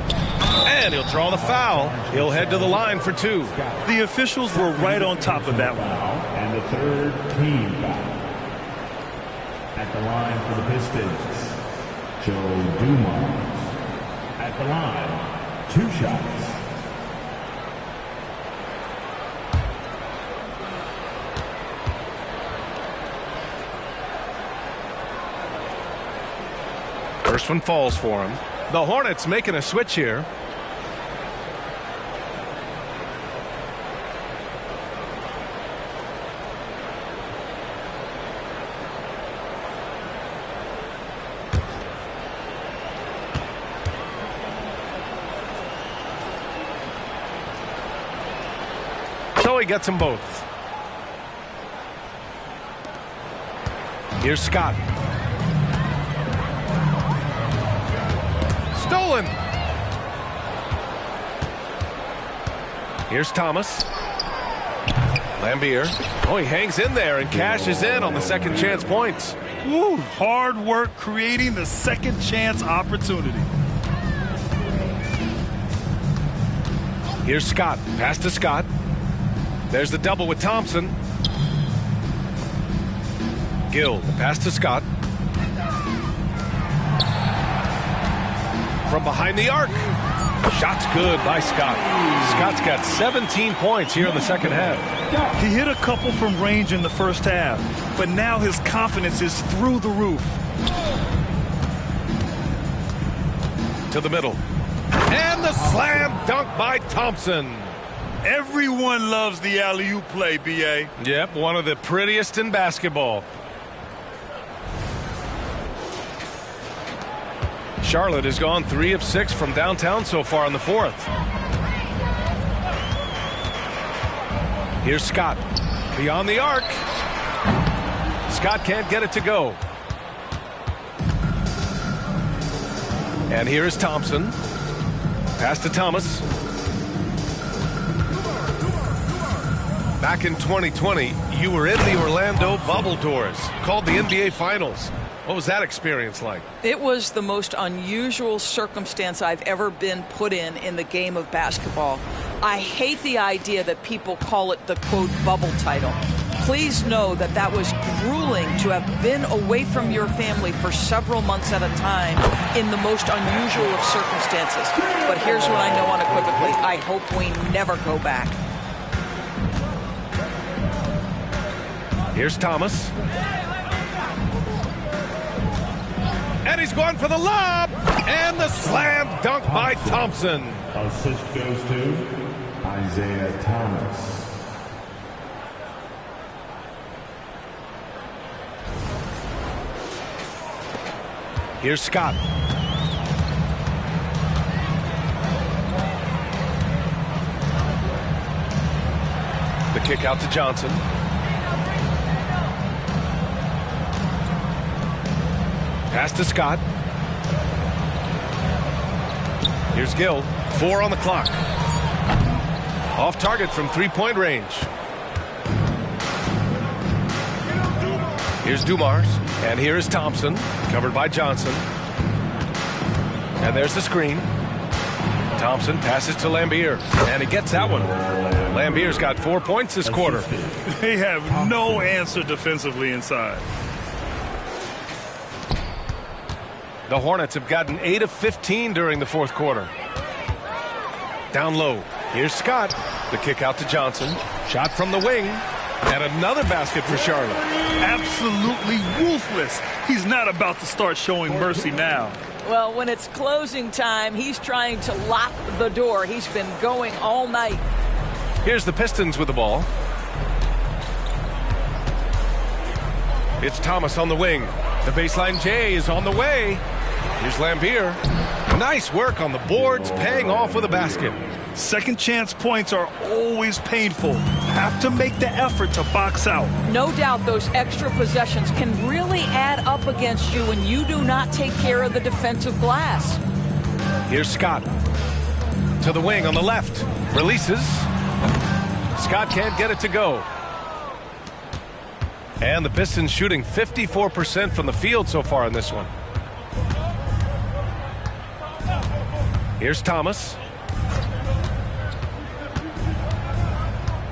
And he'll draw the foul. He'll head to the line for 2. The officials were right on top of that one. And the third team foul. At the line for the Pistons, Joe Dumars. At the line, 2 shots. First one falls for him. The Hornets making a switch here. so he gets them both. Here's Scott. Stolen. Here's Thomas. Lambier. Oh, he hangs in there and cashes in on the second chance points. Woo, hard work creating the second chance opportunity. Here's Scott. Pass to Scott. There's the double with Thompson. Gill. Pass to Scott. From behind the arc. Shot's good by Scott. Scott's got 17 points here in the second half. He hit a couple from range in the first half, but now his confidence is through the roof. To the middle. And the slam dunk by Thompson. Everyone loves the alley-oop play, B.A. Yep, one of the prettiest in basketball. Charlotte has gone 3 of 6 from downtown so far in the fourth. Here's Scott. Beyond the arc. Scott can't get it to go. And here is Thompson. Pass to Thomas. Back in 2020, you were in the Orlando bubble doors, called the NBA Finals. What was that experience like? It was the most unusual circumstance I've ever been put in the game of basketball. I hate the idea that people call it the, quote, bubble title. Please know that that was grueling to have been away from your family for several months at a time in the most unusual of circumstances. But here's what I know unequivocally. I hope we never go back. Here's Thomas. And he's going for the lob. And the slam dunk by Thompson. Assist goes to Isaiah Thomas. Here's Scott. The kick out to Johnson. Pass to Scott. Here's Gill. 4 on the clock. Off target from three-point range. Here's Dumars. And here is Thompson. Covered by Johnson. And there's the screen. Thompson passes to Lambier. And he gets that one. Lambier's got 4 points this quarter. They have no answer defensively inside. The Hornets have gotten 8 of 15 during the fourth quarter. Down low. Here's Scott. The kick out to Johnson. Shot from the wing. And another basket for Charlotte. Absolutely ruthless. He's not about to start showing mercy now. Well, when it's closing time, he's trying to lock the door. He's been going all night. Here's the Pistons with the ball. It's Thomas on the wing. The baseline J is on the way. Here's Lambier. Nice work on the boards, paying off with a basket. Second chance points are always painful. Have to make the effort to box out. No doubt those extra possessions can really add up against you when you do not take care of the defensive glass. Here's Scott. To the wing on the left. Releases. Scott can't get it to go. And the Pistons shooting 54% from the field so far in this one. Here's Thomas.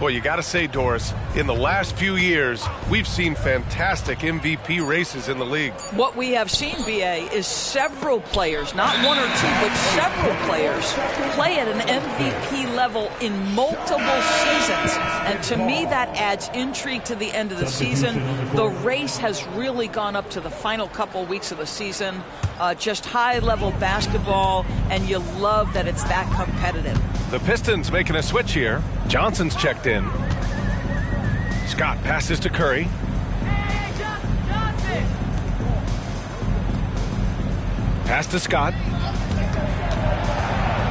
Boy, you got to say, Doris, in the last few years, we've seen fantastic MVP races in the league. What we have seen, B.A., is several players, not one or two, but several players play at an MVP level in multiple seasons. And to me, that adds intrigue to the end of the season. The race has really gone up to the final couple weeks of the season. Just high-level basketball, and you love that it's that competitive. The Pistons making a switch here. Johnson's checked in. Scott passes to Curry. Pass to Scott.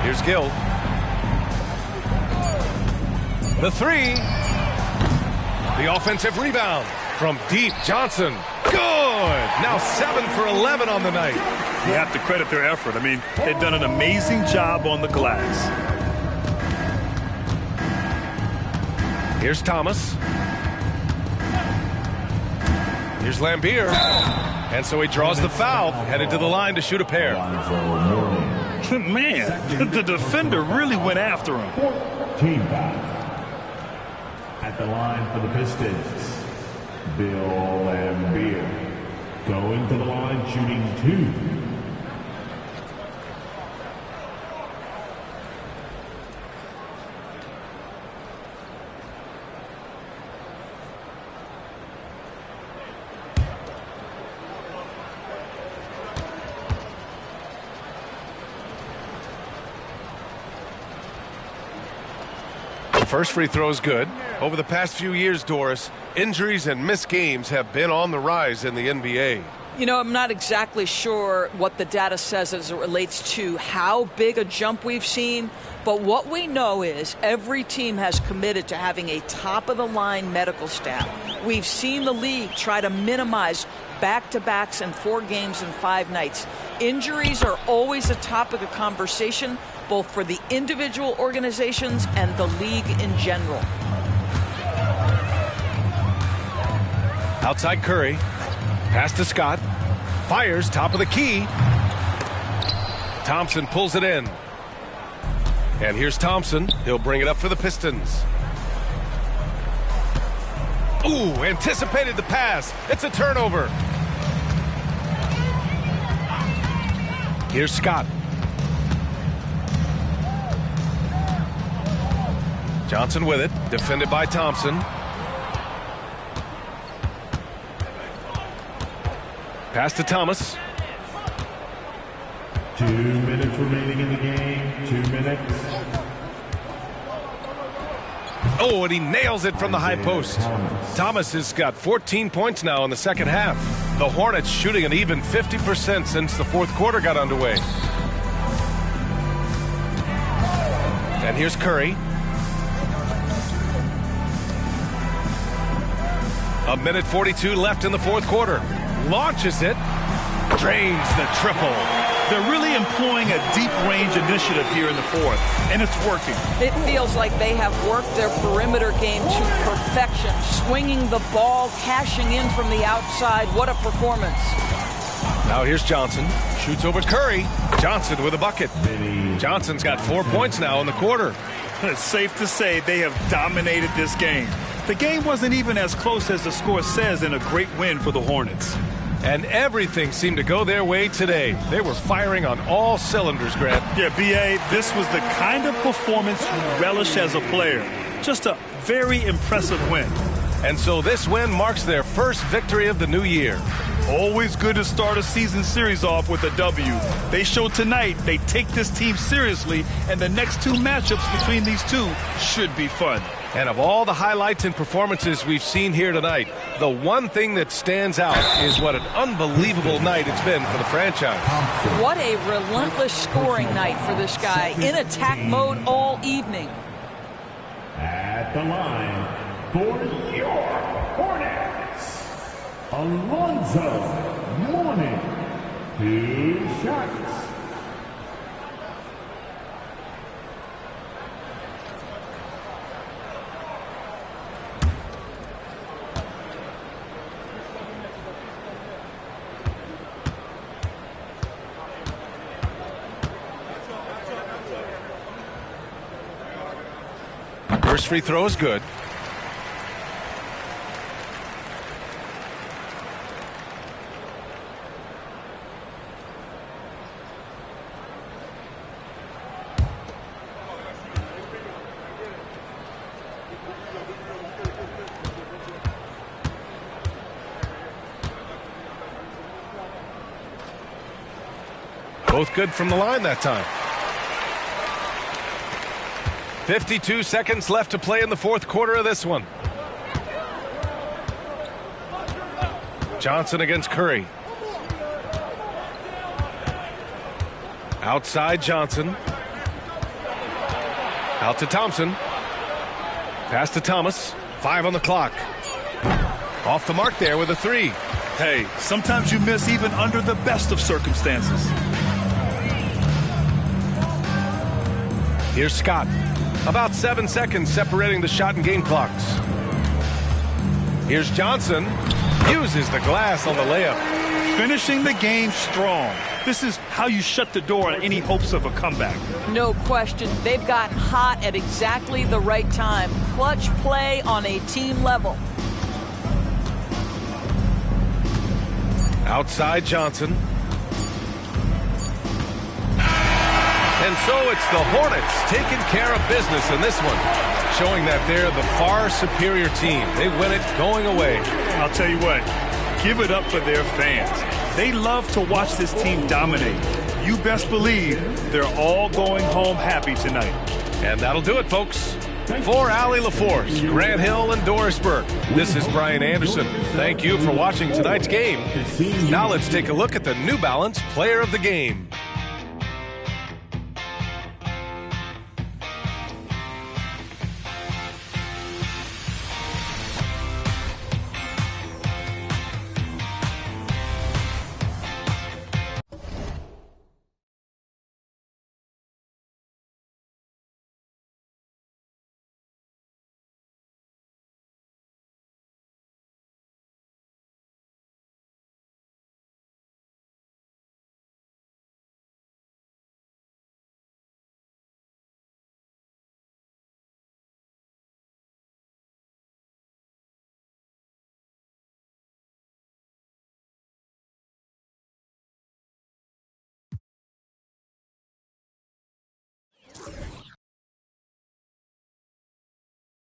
Here's Gill. The three. The offensive rebound from deep. Johnson. Good. Now 7 for 11 on the night. You have to credit their effort. I mean, they've done an amazing job on the glass. Here's Thomas. Here's Lambier. And so he draws the foul, headed to the line to shoot a pair. Man, the defender really went after him. Team foul. At the line for the Pistons, Bill Lambier. Going to the line, shooting 2. First free throw is good. Over the past few years, Doris, injuries and missed games have been on the rise in the NBA. You know, I'm not exactly sure what the data says as it relates to how big a jump we've seen, but what we know is every team has committed to having a top-of-the-line medical staff. We've seen the league try to minimize back-to-backs and 4 games in 5 nights. Injuries are always a topic of conversation, both for the individual organizations and the league in general. Outside Curry. Pass to Scott. Fires top of the key. Thompson pulls it in. And here's Thompson. He'll bring it up for the Pistons. Ooh, anticipated the pass. It's a turnover. Here's Scott. Johnson with it, defended by Thompson. Pass to Thomas. 2 minutes remaining in the game. 2 minutes. Oh, and he nails it from the high post. Thomas has got 14 points now in the second half. The Hornets shooting an even 50% since the fourth quarter got underway. And here's Curry. A minute 42 left in the fourth quarter. Launches it. Drains the triple. They're really employing a deep range initiative here in the fourth, and it's working. It feels like they have worked their perimeter game to perfection, swinging the ball, cashing in from the outside. What a performance. Now here's Johnson. Shoots over Curry. Johnson with a bucket. Johnson's got 4 points now in the quarter. It's safe to say they have dominated this game. The game wasn't even as close as the score says in a great win for the Hornets. And everything seemed to go their way today. They were firing on all cylinders, Grant. Yeah, B.A., this was the kind of performance you relish as a player. Just a very impressive win. And so this win marks their first victory of the new year. Always good to start a season series off with a W. They showed tonight they take this team seriously, and the next 2 matchups between these two should be fun. And of all the highlights and performances we've seen here tonight, the one thing that stands out is what an unbelievable night it's been for the franchise. What a relentless scoring night for this guy, in attack mode all evening. At the line for your Hornets, Alonzo Mourning. 2 shots. First free throw is good. Both good from the line that time. 52 seconds left to play in the fourth quarter of this one. Johnson against Curry. Outside Johnson. Out to Thompson. Pass to Thomas. 5 on the clock. Off the mark there with a 3. Hey, sometimes you miss even under the best of circumstances. Here's Scott. About 7 seconds separating the shot and game clocks. Here's Johnson. Uses the glass on the layup. Finishing the game strong. This is how you shut the door on any hopes of a comeback. No question. They've gotten hot at exactly the right time. Clutch play on a team level. Outside Johnson. And so it's the Hornets taking care of business in this one, showing that they're the far superior team. They win it going away. I'll tell you what, give it up for their fans. They love to watch this team dominate. You best believe they're all going home happy tonight. And that'll do it, folks. For Allie LaForce, Grant Hill, and Doris Burke, this is Brian Anderson. Thank you for watching tonight's game. Now let's take a look at the New Balance Player of the Game.